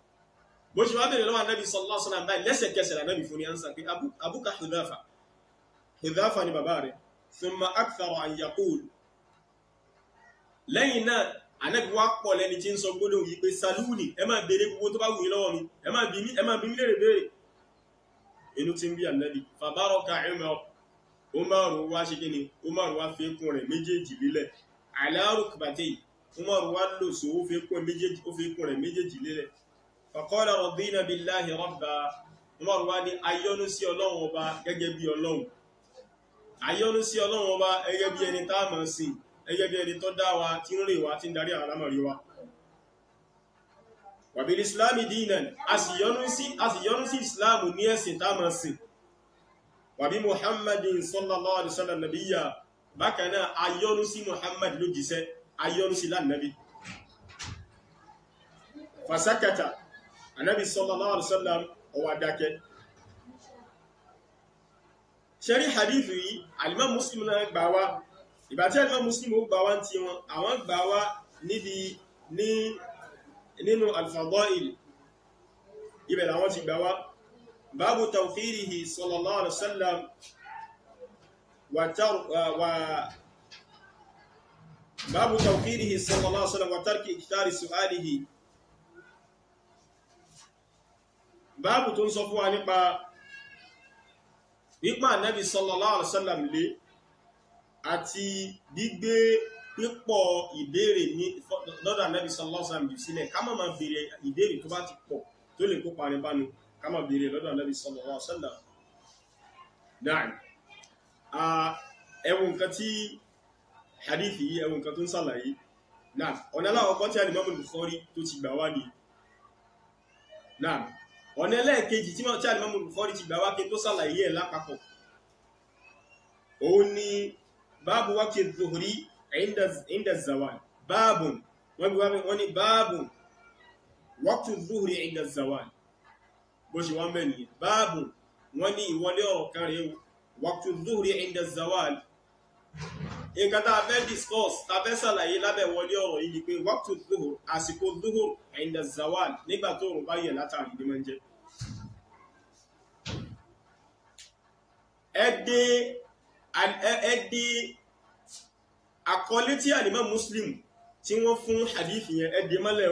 bó ṣe wá béèrè lọ́wọ́ Ànábì sallallahu alaihi wasallam báyìí, lẹ́sẹ̀kẹsẹ̀ Ànábì fún ní ánsà pé abuka Hudhafa, Hudhafa ni bàbá rẹ̀. thumma akthara an yaqul, lẹ́yìn náà Ànábì wá pọ̀ lẹ́ni tí ń sọ gbólóhùn yìí pé salúni, ẹ máa béèrè gbogbo tó bá wù yín lọ́wọ́ mi, ẹ máa bí mi léèrè béèrè. inú tí ń bí Ànábì. fabaraka Umar wá ṣe kí ni? Umar wá fi kún rẹ̀ méjèèjì lílẹ̀. ala rukbatayhi, Umar wá lò só ó fi kún rẹ̀ méjèèjì lílẹ̀. faqala radina billahi rabba, Umar wá ní ayọ́nú sí Ọlọ́run ọba gẹ́gẹ́ bí Ọlọ́run, ayọ́nú sí Ọlọ́run ọba gẹ́gẹ́ bí ẹni tá a máa sìn, gẹ́gẹ́ bí ẹni tó dá wa, tí ń rè wa, tí ń darí àwọn alámọ̀rí wa. wa bil islami dinan, a sì yọ́nú sí islamu ní ẹ̀sìn tá a máa sìn. wa bi muhammadin sallallahu alaihi wasallam nabiyya, bákan náà a yọ́nú sí Muhammad lójíṣẹ́, a yọ́nú sí lánàbí. fasakata, Ànábì sallallahu alaihi wasallam ó wá dákẹ́. ṣẹ́rí hadithu yìí al-Imam Muslim náà gbà wá. ìgbà tí al-Imam Muslim ó gbà wá tí wọn, àwọn gbà wá nínú al-Fadail, ibẹ̀ làwọn ti gbà wá. báàbù tawqirihi sallallahu alaihi wasallam báàbù tawqirihi sallallahu alaihi wasallam wa tarki ikthari su'alihi. báàbù tó ń sọ fún wa nípa Ànábì sallallahu alaihi wasallam lé àti gbígbé pípọ̀ ìbéèrè ní lọ́dọ̀ Ànábì sallallahu alaihi wasallam jù sílẹ̀. ká má máa béèrè ìbéèrè tó bá ti pọ̀ tó lè kó parí bánu, ká má béèrè lọ́dọ̀ Ànábì sallallahu alaihi wasallam. náà ẹwù nǹkan tí hadithi yìí, ẹwù nǹkan tó ń sàlàyé. náà ọ̀nà aláwọ̀kọ́ tí al-Imam Bukhari tó ti gbà wá ní. náà ọ̀nà ẹlẹ́ẹ̀kejì tí al-Imam Bukhari ti gbà wá kí tó sàlàyé ẹ̀ lápapọ̀, òun ni báàbù wákì zuhri inda zawal. báàbù wọ́n ní báàbù wákì zuhri inda zawal, bó ṣe wọ́n bẹ̀ nìyẹn. báàbù wọ́n ní ìwọlé ọ̀rọ̀ kan rẹ̀ wákì zuhri inda zawal. nǹkan tá a fẹ́ discuss, tá a fẹ́ sàlàyé lábẹ́ wọlé ọ̀rọ̀ yìí ni pé wákì zuhri, àsìkò zuhri inda zawal, nígbà tó rùn bá yẹ̀ látàrí ní máa ń jẹ́. ẹdí àkọlé tí al-Imam Muslim tí wọ́n fún hadith yẹn, ẹdí mọ́lẹ̀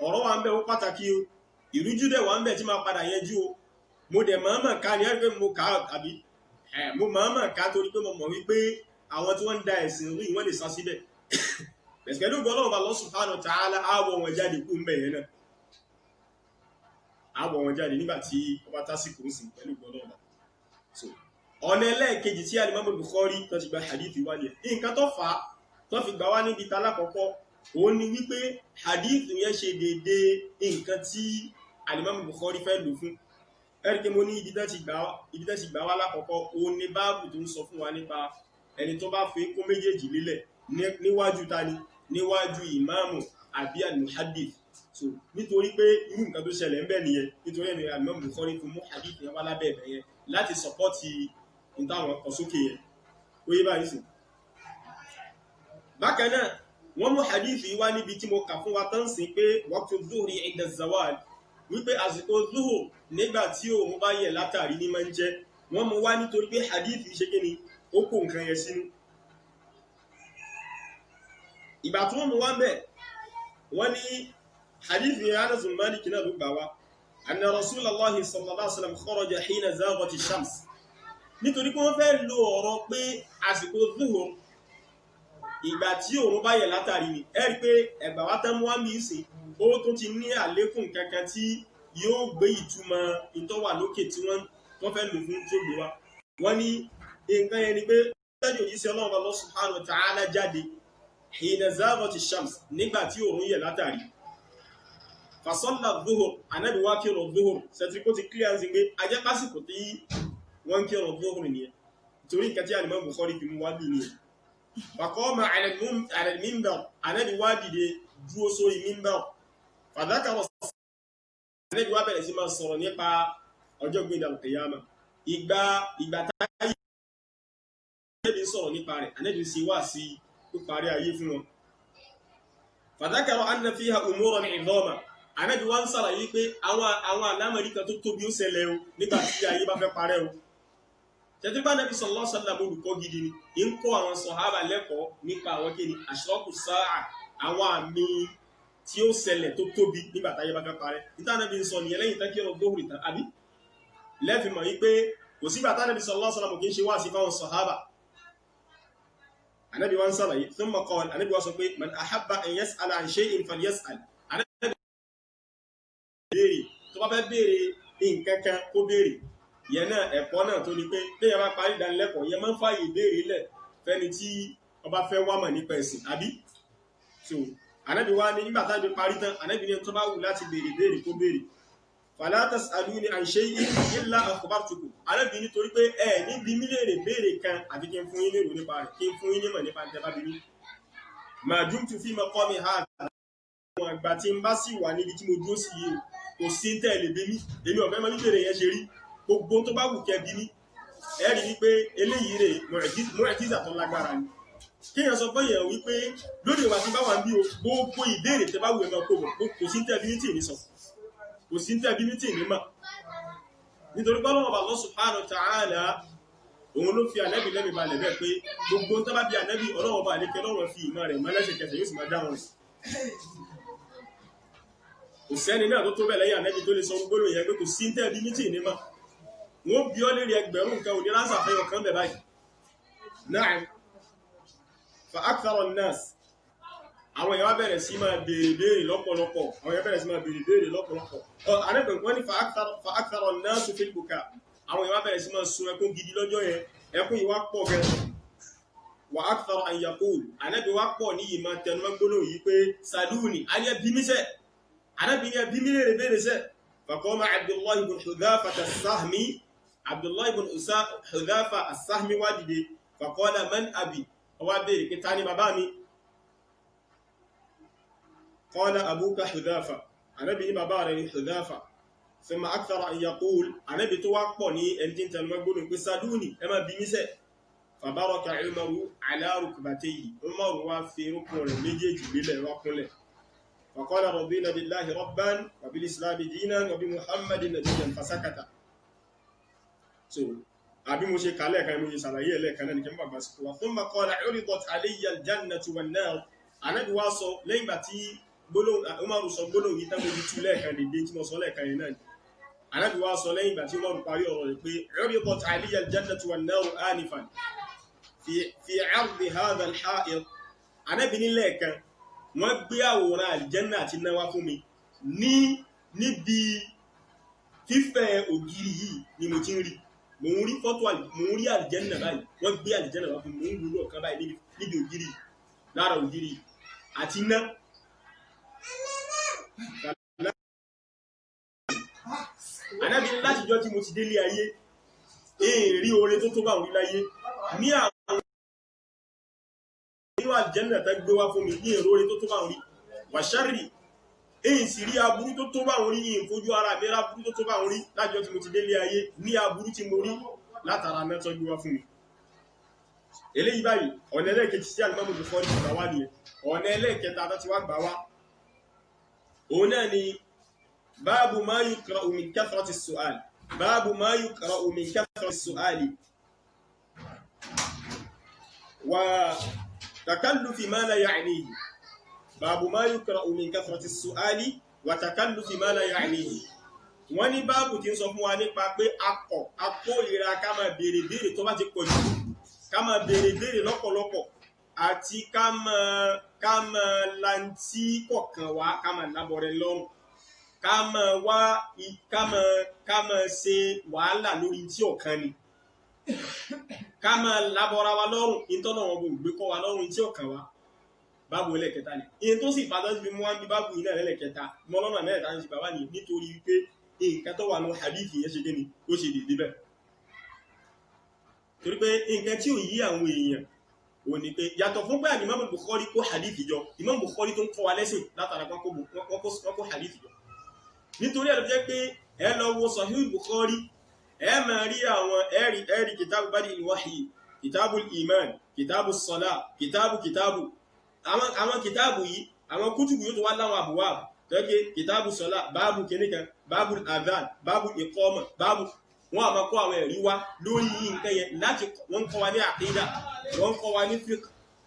ọ̀rọ̀ wà ń bẹ ó pàtàkì o, ìrújú dẹ̀ wà ń bẹ tí máa padà yẹjú o. mo dẹ̀ máa ká ní ẹgbẹ́ mo ká àbí mo máa ká torí pé mo mọ̀ wípé àwọn tí wọ́n ń da ẹ̀sìn rí wọ́n lè sá síbẹ̀. pẹ̀sìkẹ́lú gbọ́lọ́wọ́ Allah subhanahu wa ta'ala àwọ̀ wọn jáde kú ń bẹ̀ yẹn náà, àwọ̀ wọn jáde nígbà tí ọba tásìkò ń sìn pẹ̀lú gbọ́lọ́wọ́. ọ̀nà ẹlẹ́ẹ̀kejì tí al-Imam Bukhari tó ti gba hadith wá ní nǹkan tó fà á tó fi gbà wá níbi ta lákọ̀ọ́kọ́, òun ni wípé hadith yẹn ṣe dédé nǹkan tí al-Imam Bukhari fẹ́ lò fún. ẹ̀rìkẹ́ mo ní ibi tẹ́ ti gbà wá lákọ̀ọ́kọ́, òun ni báàbù tó ń sọ fún wa nípa ẹni tó bá fi kó méjèèjì lílẹ̀ níwájú tani, níwájú ìmáàmù àbí al-muhaddith. so nítorí pé irú nǹkan tó ṣẹlẹ̀ ń bẹ nìyẹn, nítorí ẹni al-Imam Bukhari fún mú hadith yẹn wá lábẹ́ ẹ̀bẹ̀ yẹn láti sọpọ́tì ìtàwọn ọkọ̀ sókè yẹn. ó yé báyìí sí. bákan náà wọ́n mú hadith yìí wá níbi tí mo kà fún wa tán sí pé waqtu zuhri inda zawal, wípé àsìkò zuhur nígbà tí òun bá yẹ̀ látàrí ní máa ń jẹ́. wọ́n mú wá nítorí pé hadith yìí ṣe kí ni, ó kó nǹkan yẹn sínú. ìgbà tí wọ́n mú wá ń bẹ̀ wọ́n ní hadith yẹn Anas bin Malik náà ló gbà wá anna Rasulullahi sallallahu alaihi wasallam kharaja hina zaghati shams nítorí pé wọ́n fẹ́ lo ọ̀rọ̀ pé àsìkò zuhur ìgbà tí òun bá yẹ̀ látàrí ni ẹ rí pé ẹgbà wá tán mú wá mí sí ó tún ti ní àlékún kankan tí yóò gbé ìtumọ̀ ìtọ́wà lókè tí wọ́n fẹ́ lò fún tí ó gbé wá wọ́n ní nǹkan yẹn ni pé tẹ́jọ́ yìí sí ọlọ́run Allah subhanahu wa ta'ala jáde hina zaghati shams nígbà tí òun yẹ̀ látàrí fasalla dhuhur Ànábì wá kírun dhuhur sẹ́tìrì kó ti clear sí pé ajẹ́ pásìkò tí wọ́n kírun dhuhur nìyẹn torí nǹkan tí Al-Imam Bukhari fi mú wá bí nìyẹn faqama ala al-minbar Ànábì wá dìde dúró sórí minbar fadhakara Ànábì wá bẹ̀rẹ̀ sí máa sọ̀rọ̀ nípa ọjọ́ gbé al-qiyama ìgbà táyé Ànábì sọ̀rọ̀ nípa rẹ̀ Ànábì sì wá sí parí ayé fún wọn fadhakara anna fiha umuran 'idhama Ànábì wá ń ṣàlàyé pé àwọn àlámọ̀rí kan tó tóbi ó ṣẹlẹ̀ o nígbà tí ayé bá fẹ́ parẹ́ o tẹ́tí bá Ànábì sallallahu alaihi wasallam olùkọ́ gidi ni ń kọ́ àwọn sàhábà lẹ́kọ̀ọ́ nípa àwọn kíni ashraqu sa'a àwọn àmì tí ó ṣẹlẹ̀ tó tóbi nígbà táyé bá fẹ́ parẹ́ níta Ànábì ń sọ nìyẹn lẹ́yìn tán kí ọ̀rọ̀ gbóhùrì tán àbí lẹ́fì mọ̀ yí pé kò sígbà tá Ànábì sallallahu alaihi wasallam kì í ṣe wá sí fáwọn sàhábà Ànábì wá ń ṣàlàyé thumma qala Ànábì wá sọ pé man ahabba an yas'ala an shay'in falyas'al béèrè tó bá fẹ́ béèrè nǹkan kan kó béèrè yẹn náà ẹ̀kọ́ náà tó ní pé téèyàn bá parí ìdánilẹ́kọ̀ọ́ yẹn máa ń fààyè béèrè lẹ̀ fẹ́ni tí ó bá fẹ́ wá mọ̀ nípa ẹ̀sìn àbí so Ànábì wá ní nígbà táwọn parí tán Ànábì ní tó bá wù láti béèrè kó béèrè fala tas'aluni an shay'in illa akhbartukum Ànábì ní torí pé ẹ ní bí mí léèrè béèrè kan àbí kí n fún yín lérò nípa rẹ̀ kí n fún yín nímọ̀ nípa tẹ́ bá bí mi ma dumtu fi maqami hadha àwọn àgbà tí ń bá sì wà níbi tí mo dúró sí yìí kò sí ń tẹ̀lé bí mi èmi ọ̀fẹ́ mọ́ níbèrè yẹn ṣe rí gbogbo tó bá wù kẹ́ bí mi ẹ rí wípé eléyìí rè mu'jiza tó lágbára ni kéèyàn sọ fún èèyàn wípé lóde ìwà tí bá wà ń bí o gbogbo ìbéèrè tẹ́ bá wù ẹ máa kó bọ̀ kò sí ń tẹ̀ bí mi tì ní sọ kò sí ń tẹ̀ bí mi tì ní mọ̀ nítorí pé Ọlọ́run Allah subhanahu wa ta'ala òun ló fi Ànábì lẹ́mìí balẹ̀ bẹ́ẹ̀ pé gbogbo tó bá bí Ànábì Ọlọ́run bá lékẹ́ lọ́rọ̀ fi ìmọ̀ rẹ̀ mọ́ lẹ́sẹ̀kẹsẹ̀ yóò sì máa dáhùn rẹ̀ kò sẹ́ni náà tó tó bẹ̀ lẹ́yìn Ànábì tó lè sọ gbogbo ìyẹn pé kò sí ń tẹ́ bí mítì ní mọ́ wọ́n bí ọ́ lérí ẹgbẹ̀rún nǹkan òní ránṣà fẹ́yọ̀ kan bẹ̀ báyìí náà fa akthara an-nas àwọn èèyàn bẹ̀rẹ̀ sí máa béèrè lọ́pọ̀lọpọ̀ Ànábì wọ́n ní fa akthara an-nas fil buka àwọn èèyàn bẹ̀rẹ̀ sí máa sun ẹkún gidi lọ́jọ́ yẹn ẹkún yìí wá pọ̀ gan wa akthara an yaqul Ànábì wá pọ̀ ní yìí máa tẹnumọ́ gbólóhùn yìí pé saluni ayé bí mi sẹ́ Ànábì ní ẹbí mílẹ̀ bèèrè sẹ́ faqama Abdullah ibn Hudhafa as-Sahmi Abdullah ibn Hudhafa as-Sahmi wá dìde faqala man abi ọwá bèèrè pé ta ni bàbá mi qala abuka Hudhafa Ànábì ní bàbá rẹ̀ ní Hudhafa thumma akthara an yaqul Ànábì tó wá pọ̀ ní ẹni tí ń tẹnumọ́ gbónú pé saluni ẹ máa bí mi sẹ́ fabaraka Umaru ala rukbatayhi Umaru wá fi rúkún rẹ̀ méjèèjì lélẹ̀ wá kúnlẹ̀ فقال رضينا بالله ربا وبالإسلام دينا وبمحمد نبيا فسكت so àbí mo ṣe kálẹ̀ kan mo ṣe ṣàlàyé ẹlẹ́ẹ̀kan náà ní kí n bá gbà sí wa thumma qala uridat alayya al-jannatu wan-nar Ànábì wá sọ lẹ́yìn ìgbà tí Umaru sọ gbólóhùn yìí tán mo fi tú lẹ́ẹ̀kan dédé tí mo sọ lẹ́ẹ̀kan yẹn náà Ànábì wá sọ lẹ́yìn ìgbà tí Umaru parí ọ̀rọ̀ rẹ̀ pé uridat alayya al-jannatu wan-nar anifan fi 'ardi hadha al-ha'id Ànábì ní lẹ́ẹ̀kan wọ́n gbé àwòrán àlìjẹ́nà àti náwá fún mi níbi fífẹ́ ògiri yìí ni mo ti ń rí mo ń rí fọ́tò mo ń rí àlìjẹ́nà báyìí wọ́n gbé àlìjẹ́nà wá fún mi mo ń wúlò ọ̀kan báyìí níbi ògiri lára ògiri àti iná Ànábì láti jọ́ tí mo ti délé ayé èèrí oore tó tó bá orí láyé ní àwọn nínú àlìjẹ́nà tẹ́ gbé wá fún mi ní èrò orí tó tó bá ń rí wàṣárì èyí sì rí aburú tó tó bá ń rí yìí fojú ara mi aburú tó tó bá ń rí lájọ́ tí mo ti délé ayé ní aburú tí mo rí látara mẹ́tọ́ gbé wá fún mi eléyìí báyìí ọ̀nà ẹlẹ́ẹ̀kejì sí Al-Imam Bukhari gbà wá nìyẹn ọ̀nà ẹlẹ́ẹ̀kẹta tó ti wá gbà wá òun náà ni báàbù ma yuqra'u min kathrati as-su'al báàbù ma yuqra'u min kathrati as-su'ali وتكلف ما لا يعنيه باب ما يقرأ من كثرة السؤال وتكلف ما لا يعنيه wọ́n ní báàbù tí ń sọ fún wa nípa pé akórìíra ká máa béèrè béèrè tó bá ti pọ̀ jù ká máa béèrè béèrè lọ́pọ̀lọpọ̀ àti ká máa lantí kọ̀ọ̀kan wá ká máa lábọ̀rẹ̀ lọ́rùn ká máa ṣe wàhálà lórí tí ọ̀kan ni ká máa lábọ̀ra wa lọ́rùn ìtọ́nà wọn bò gbé kọ́ wa lọ́rùn tí ọ̀kan wa báàbù ẹlẹ́kẹta ni ìyẹn tó sì fàtọ́ sí mú wá bí báàbù yìí náà ẹlẹ́kẹta mọ́lọ́nà mẹ́rẹ̀ta ń ṣe bàbá ní nítorí wípé nǹkan tó wà ní hadith yẹn ṣe gé ni ó ṣe dìde bẹ́ẹ̀ torí pé nǹkan tí ò yí àwọn èèyàn ò ní pé yàtọ̀ fún pé Imam Bukhari kó hadith jọ Imam Bukhari tó ń kọ́ wa lẹ́sìn látara wọn kó hadith jọ nítorí ẹ̀ ló jẹ́ pé ẹ lọ wo Sahih Bukhari ẹ máa rí àwọn ẹ̀rí kìtàbù Badil Wahyi kìtàbù Iman kìtàbù Salah kìtàbù àwọn kìtàbù yìí àwọn kútùbù yóò tó wá láwọn àbúwà tẹ́kẹ́ kìtàbù sọ́lá báàbù kìníkan báàbù adhan báàbù ìkọ́mọ̀ báàbù wọn àmà kọ́ àwọn ẹ̀rí wá lórí nǹkan yẹn láti wọ́n kọ́ wa ní àkídà wọ́n kọ́ wa ní fiqh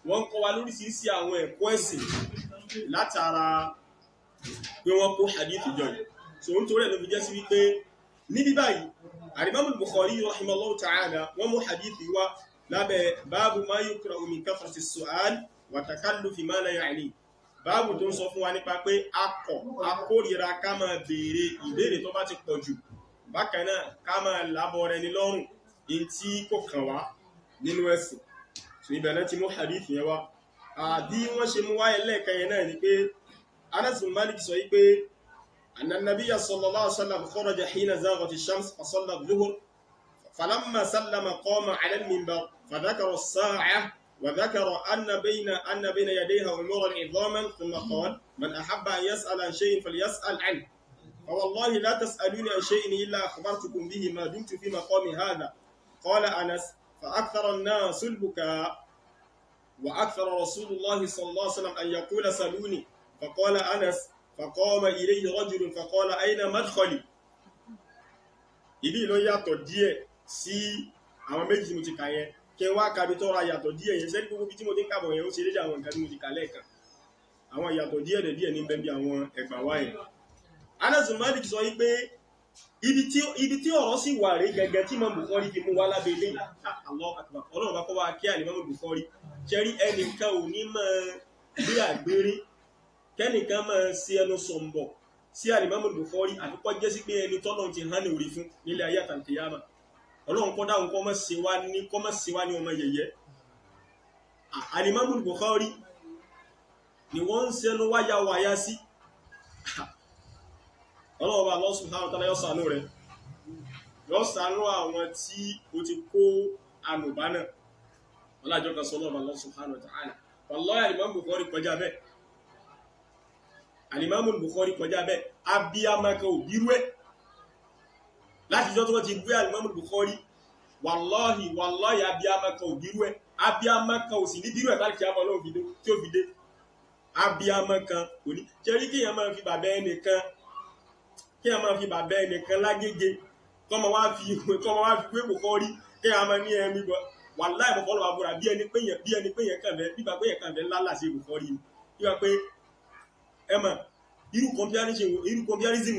wọ́n kọ́ wa lóríṣiríṣi àwọn ẹ̀kọ́ ẹ̀sìn látara pé wọ́n kó hadith jọ yìí so ń torí ẹ̀ ló fi jẹ́ sí wípé níbi báyìí Imam Bukhari rahimahullahu ta'ala wọ́n mú hadith wá lábẹ́ báàbù ma yukra'u min kathrati as-su'al wa takallufi ma la ya'ni báàbù tó ń sọ fún wa nípa pé akórìíra ká máa béèrè ìbéèrè tó bá ti pọ̀ jù bákan náà ká máa lábọ̀ rẹ̀ ní lọ́rùn in tí kò kàn wá nínú ẹ̀sìn so ìbẹ̀rẹ̀ ti mú hadith yẹn wá bí wọ́n ṣe mú wá ẹlẹ́ẹ̀kan yẹn náà ni pé Anas bin Malik sọ yí pé anna nabiyya sallallahu alaihi wasallam kharaja hina zaghati shams fa salla adh-dhuhr falamma sallama qama ala al-minbar fa dhakara as-sa'ah وذكر أن بين يديها أمورا عظاما ثم قال من أحب أن يسأل عن شيء فليسأل عنه فوالله لا تسألوني عن شيء إلا أخبرتكم به ما دمت في مقام هذا قال أنس فأكثر الناس البكاء وأكثر رسول الله صلى الله عليه وسلم أن يقول سلوني فقال أنس فقام إليه رجل فقال أين مدخلي إلي لو يأتو ديه سي أما méjì mo ti kà yẹn kí wá kàbí tọ́ra yàtọ̀ díẹ̀ yẹn sẹ́rí gbogbo bí tí mo ti ń kàbọ̀ yẹn ó ṣe léjà àwọn nǹkan tí mo ti kà lẹ́ẹ̀kan àwọn yàtọ̀ díẹ̀ ní bẹ́ẹ̀ bí àwọn ẹgbà wáyé Anas bin Malik sọ wípé ibi tí ọ̀rọ̀ sì wà rí gẹ́gẹ́ tí Imam Bukhari fi mú wá lábẹ́ ilé Allahu Akbar ọlọ́run bá kọ́ wá kí Imam Bukhari ṣẹ́rí ẹnìkan ò ní máa gbé àgbéré kẹ́nìkan máa ṣe ẹnu sọ̀mbọ̀ sí Imam Bukhari àfikọ́ jẹ́ sí pé ẹni tọ́lọ́ ti hàn ní orí fún nílé ayé àtàkìyàmà ọlọ́run kọ́ dáhùn kọ́ mọ́ sí wá ní ọmọ yẹ̀yẹ́ Al-Imam Bukhari ni wọ́n ń sẹ́nu wáyá wáyá sí ọlọ́run bá Allah subhanahu wa ta'ala yọ́ ṣàánú rẹ̀ yọ́ ṣàánú àwọn tí ó ti kó ànùbá náà ọlájọ́ kan sọ ọlọ́run Allah subhanahu wa ta'ala wallahi Al-Imam Bukhari kọjá bẹ́ẹ̀ Al-Imam Bukhari kọjá bẹ́ẹ̀ abiyamaka òbírú ẹ̀ láti jọ́ tó wọ́n ti gbé Al-Imam Bukhari wallahi abiyamaka òbírú ẹ̀ abiyamaka ò sì ní bírú ẹ̀ bá kí á mọ́ lọ́wọ́ tí ó fi dé abiyamaka kò ní jẹ́rí kí èèyàn máa fi bàbá ẹnìkan lágége kọ́mọ wá fi gbé Bukhari kí èèyàn máa ní ẹ̀mí bọ́ wallahi Bukhari wà búra bí ẹni pé yẹn kàn fẹ́ lálàsí Bukhari ni wíwá pé ẹmà irú comparison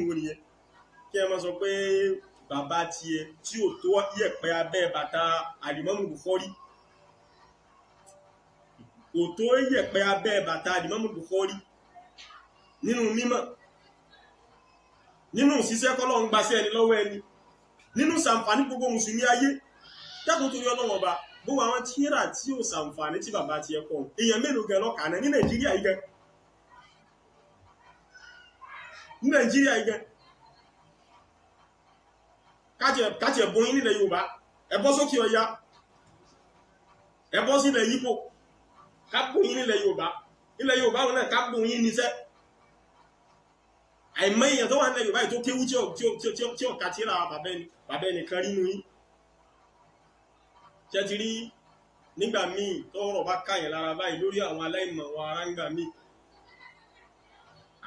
wo nìyẹn kí ẹ máa sọ pé bàbá tiẹ̀ tí ò tó yẹ̀pẹ̀ abẹ́ bàtà Al-Imam Bukhari ò tó yẹ̀pẹ̀ abẹ́ bàtà Al-Imam Bukhari nínú mímọ̀ nínú ṣiṣẹ́ kọ́lọ́ ń gbaṣẹ́ ẹni lọ́wọ́ ẹni nínú ṣàǹfààní gbogbo mùsùlùmí ayé tẹ́kùn tó yọ lọ́wọ́ bá gbogbo àwọn tíra tí ò ṣàǹfààní tí bàbá tiẹ̀ kọ́ èèyàn mélòó gan lọ́kà náà ní Nàìjíríà yìí gan ní Nàìjíríà yìí gan káàkiri ẹ̀bùn yín nílẹ̀ Yorùbá ẹ̀bọ́ sókè Ọya ẹ̀bọ́ sí ilẹ̀ Yíbò káàbùn yín nílẹ̀ Yorùbá wọn náà káàbùn yín níṣẹ́ àìmọ́ èèyàn tó wà nílẹ̀ Yorùbá yìí tó kéwú tí ó kà tí ra bàbá ẹnìkan rí nú yín ṣe ti rí nígbà míì tọ́rọ̀ bá káyàn lára báyìí lórí àwọn aláìmọ̀ wọn ará ńgbà míì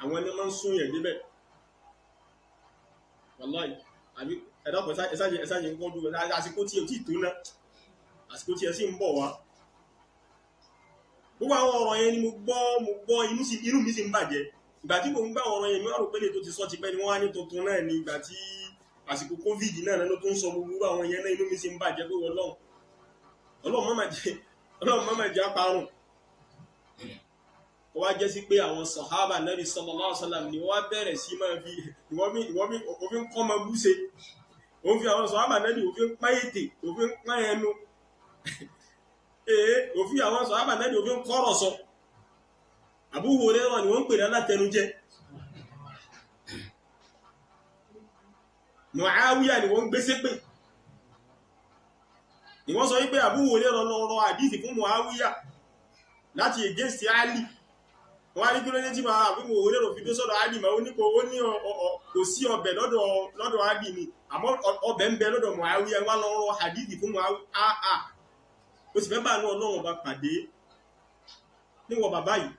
àwọn ẹni máa ń sún yẹn débẹ̀ wàláì àbí ẹ̀dàpọ̀ ẹ̀sájì ń kọ́ dúró àsìkò tí ẹ̀ tí tó náà àsìkò tí ẹ̀ sì ń bọ̀ wá gbogbo àwọn ọ̀rọ̀ yẹn ni mo gbọ́ inú mi sì ń bàjẹ́ ìgbà tí mo ń gbà ọ̀rọ̀ yẹn mi wá rò pé lè tó ti sọ ti pẹ́ ni wọ́n wá ní tuntun náà ní ìgbà tí àsìkò covid náà lẹ́nu tó ń sọ gbogbo àwọn yẹn náà inú mi sì ń bàjẹ́ pé ọlọ́run má mà jẹ́ àparùn ó wá jẹ́ sí pé àwọn sàhábà Nábì sallallahu alaihi wasallam ni wọ́n bẹ̀rẹ̀ sí máa fi òfin kọ́ ọmọ búṣe òun fi àwọn sàhábà Nábì òfin páyètè òfin páyẹnu òfin àwọn sàhábà Nábì òfin kọ́rọ̀ sọ Abu Hurairah ni wọ́n ń pè ní alátẹnujẹ Muawiya ni wọ́n ń gbé ṣépè ni wọ́n sọ wípé Abu Hurairah lọ àdíìsì fún Muawiya láti against Ali wọ́n á ní kí ló ní tí máa Abu Hurairah fi dó sọ́dọ̀ Ali ma ó ní kò sí ọbẹ̀ lọ́dọ̀ Ali ni àmọ́ ọbẹ̀ ń bẹ lọ́dọ̀ Muawiya wá lọ́rọ̀ àdíìsì fún Muawiya ó sì fẹ́ bá ní Ọlọ́run bá pàdé níwọ̀ bàbá yìí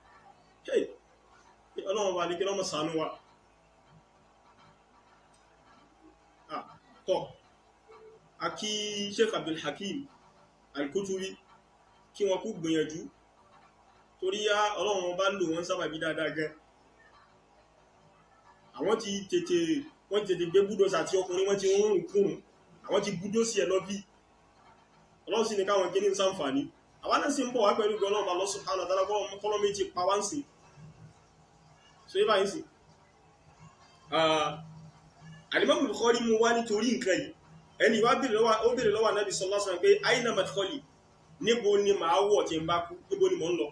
Ọlọ́run bá ní kí lọ́mọ ṣàánú wa tọ́ akí Sheikh Abdul Hakim Al-Kutubi kí wọ́n kú gbìyànjú torí yá Ọlọ́run bá lò wọ́n sábàbí dáadáa gan àwọn ti tètè gbé búdọ́sì àti ọkùnrin wọ́n ti rún kúrùn àwọn ti búdọ́sì ẹ̀ lọ bí Ọlọ́run sì ní káwọn gẹ́ ní ṣàǹfààní àwọn náà sì ń bọ̀ wá pẹ̀lú Ọlọ́run bá Allah subhanahu wa ta'ala kọ́lọ́ méjì pa wá ń sìn so yí báyìí sí Al-Imam Bukhari mú wá nítorí nǹkan yìí ẹni wá bèèrè lọ́wọ́ Ànábì sallallahu alaihi wasallam pé aina madkhali níbo ni màá wọ̀ tí ń bá kú níbo ni mò ń lọ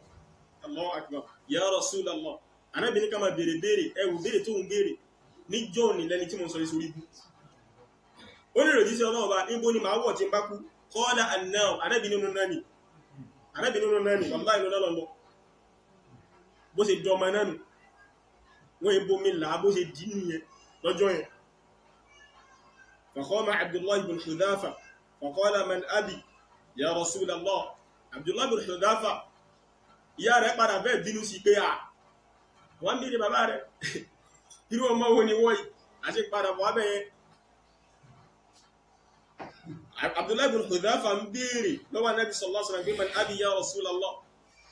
Allahu akbar ya Rasulallah Ànábì ní ká máa béèrè ẹwù béèrè tó ń béèrè ní john lẹni tí mo sọ sórí ibú ó ní ìròyìn sí Ọlọ́run bá níbo ni màá wọ̀ tí ń bá kú qala an-nar Ànábì nínú náà ni wallahi inú náà lọ bó ṣe dọmọ náà nù wọ́n ibomi là bó ṣe dì nìyẹn lọ́jọ́ yẹn فقام عبد الله بن حذافة فقال من أبي يا رسول الله عبد الله بن حذافة يا rẹ̀ padà fẹ́ bínú sí pé wọ́n bí ní bàbá rẹ̀ irú ọmọ wo ni wọ́n yìí àti padà bọ̀ abẹ́ yẹn Abdullah ibn Hudhafa ń béèrè lọ́wọ́ Nabi sallallahu alaihi wasallam man abi ya Rasulallah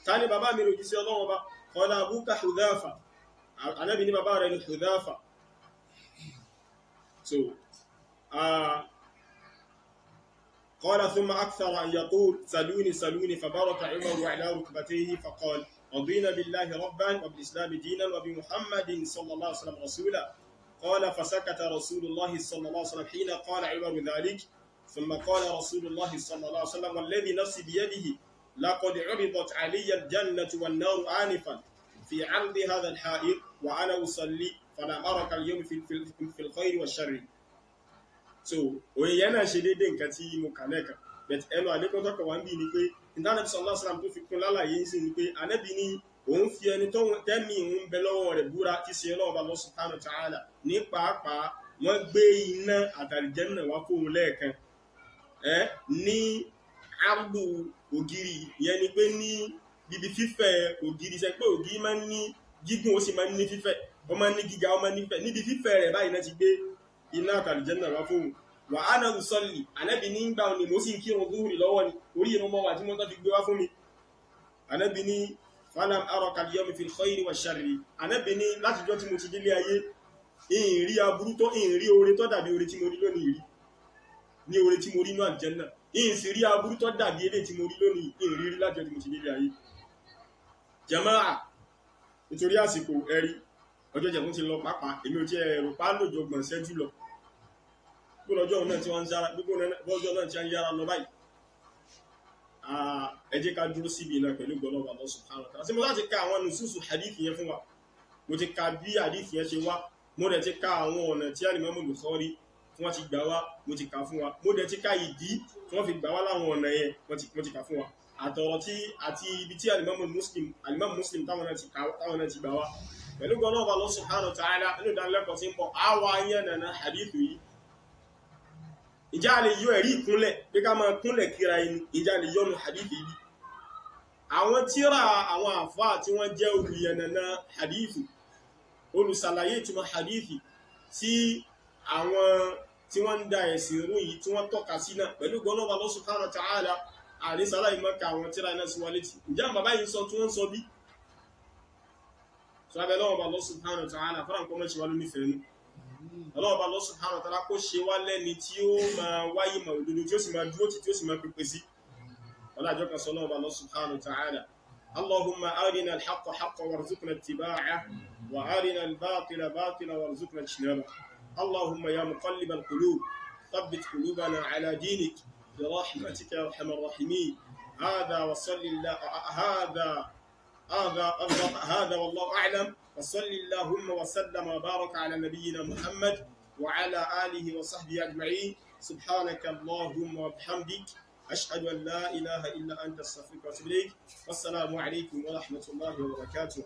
ta ni bàbá mi ròjì sí Ọlọ́run bá qala abuka Hudhafa Ànábì ní bàbá rẹ̀ ní Hudhafa so قال ثم أكثر أن يقول سلوني فبارك عمر على ركبتيه فقال رضينا بالله ربا وبالإسلام دينا وبمحمد صلى الله عليه وسلم رسولا قال فسكت رسول الله صلى الله عليه وسلم حين قال عمر ذلك ثم قال رسول الله صلى الله عليه وسلم والذي نفسي بيده لقد عرضت علي الجنة والنار آنفا في عرض هذا الحائط وأنا أصلي فلا أرك اليوم في الخير والشر so oye yẹn náà ṣe déédéé nǹkan tí mo kà lẹ́ẹ̀kan but ẹnu àlékún tọ́kọ̀ wá ń bí ni pé Ànábì sallallahu alaihi wasallam tó fi kún lálàyé ń sìn ni pé Ànábì ní òun fi ẹni tó tẹ́mì òun bẹ lọ́wọ́ rẹ̀ búra tí ṣe Ọlọ́run Allah subhanahu wa ta'ala ní pàápàá wọ́n gbé iná àtàlìjẹ́nnà wá fóun lẹ́ẹ̀kan ní ardu ògiri ìyẹn ni pé ní bíbi fífẹ̀ ògiri ṣe pé ògiri máa ń ní gígùn ó sì máa ń ní fífẹ̀ ó máa ń ní gíga ó máa ń ní fífẹ̀ níbi fífẹ̀ rẹ̀ báyìí náà ti gbé iná àtàlìjẹ́nà wá fóun wà á náà sọ́lì Ànábì ní gbà ní mo sì ń kírun zuhuri lọ́wọ́ ni orí ìrún mọ́ wà tí wọ́n tó fi gbé wá fún mi Ànábì ní falam araka al-yawma fil khayri wa sharri Ànábì ní láti jọ́ tí mo ti délé ayé ìrìn rí aburú tó ìrìn rí oore tó dàbí oore tí mo rí lónìí rí ní oore tí mo rí inú àlìjẹ́nà ìrìn sì rí aburú tó dàbí ilé tí mo rí lónìí ìrìn rí láti jọ́ tí mo ti délé ayé jama'a nítorí àsìkò ẹ̀rí ọjọ́ jẹ̀mú ti lọ pàápàá èmi ò tí ẹ̀rọ pá lòjò gbọ̀n ṣẹ́jú lọ gbogbo ọjọ́ náà tí wọ́n ń yára gbogbo ọjọ́ náà tí wọ́n ń yára lọ báyìí ẹ jẹ́ ká dúró síbi iná pẹ̀lú gbọ́lọ́wọ́ Allah subhanahu wa ta'ala sí mo láti ka àwọn nùsùsù hadith yẹn fún wa mo ti ka bí hadith yẹn ṣe wá mo dẹ̀ ti ka àwọn ọ̀nà tí Al-Imam Bukhari tí wọ́n ti gbà wá mo ti ka fún wa mo dẹ̀ ti ka ìdí tí wọ́n fi gbà wá láwọn ọ̀nà yẹn mo ti ka fún wa àtọ̀rọ̀ tí àti ibi tí Al-Imam Muslim táwọn náà ti gbà wá pẹ̀lú gbọ́lọ́wọ́ Allah subhanahu wa ta'ala inú ìdánilẹ́kọ̀ọ́ tí ń bọ̀ àwa yẹn nàna hadithu yìí ìjà lè yọ ẹ̀rí ìkúnlẹ̀ pé ká máa kúnlẹ̀ kíra ẹni ìjà lè yọnu hadithu yìí àwọn tíra àwọn àfáà tí wọ́n jẹ́ olùyẹnana hadithu olùsàlàyé ìtumọ̀ hadithu tí àwọn tí wọ́n ń da ẹ̀sìn rú yìí tí wọ́n tọ́ka sí náà pẹ̀lú gbọ́lọ́wọ́ Allah subhanahu wa ta'ala àní sálà ìmọ̀ ka àwọn tíra iná sí wa létí ǹjẹ́ àwọn bàbá yìí sọ tí wọ́n sọ bí sọ abẹ́ lọ́wọ́ bá Allah subhanahu wa ta'ala fọ́nà kọ́ mọ́ ṣe wá ló nífẹ̀ẹ́ nù ọlọ́wọ́ bá Allah subhanahu wa ta'ala kó ṣe wá lẹ́ni tí ó máa wáyé mọ̀ òdodo tí ó sì máa dúró tí ó sì máa pèpè sí ọlọ́jọ́ kan sọ lọ́wọ́ bá Allah subhanahu wa ta'ala Allahumma arina al-haqqa haqqan warzuqna ittiba'ah wa arina al-batila batilan warzuqna ijtinabah Allahumma ya muqallib al-qulub ثبت قلوبنا على دينك برحمتك يا ارحم الراحمين هذا وصلى الله هذا والله اعلم وصلى اللهم وسلم وبارك على نبينا محمد وعلى اله وصحبه اجمعين سبحانك اللهم وبحمدك اشهد ان لا اله الا انت استغفرك واتوب اليك والسلام عليكم ورحمه الله وبركاته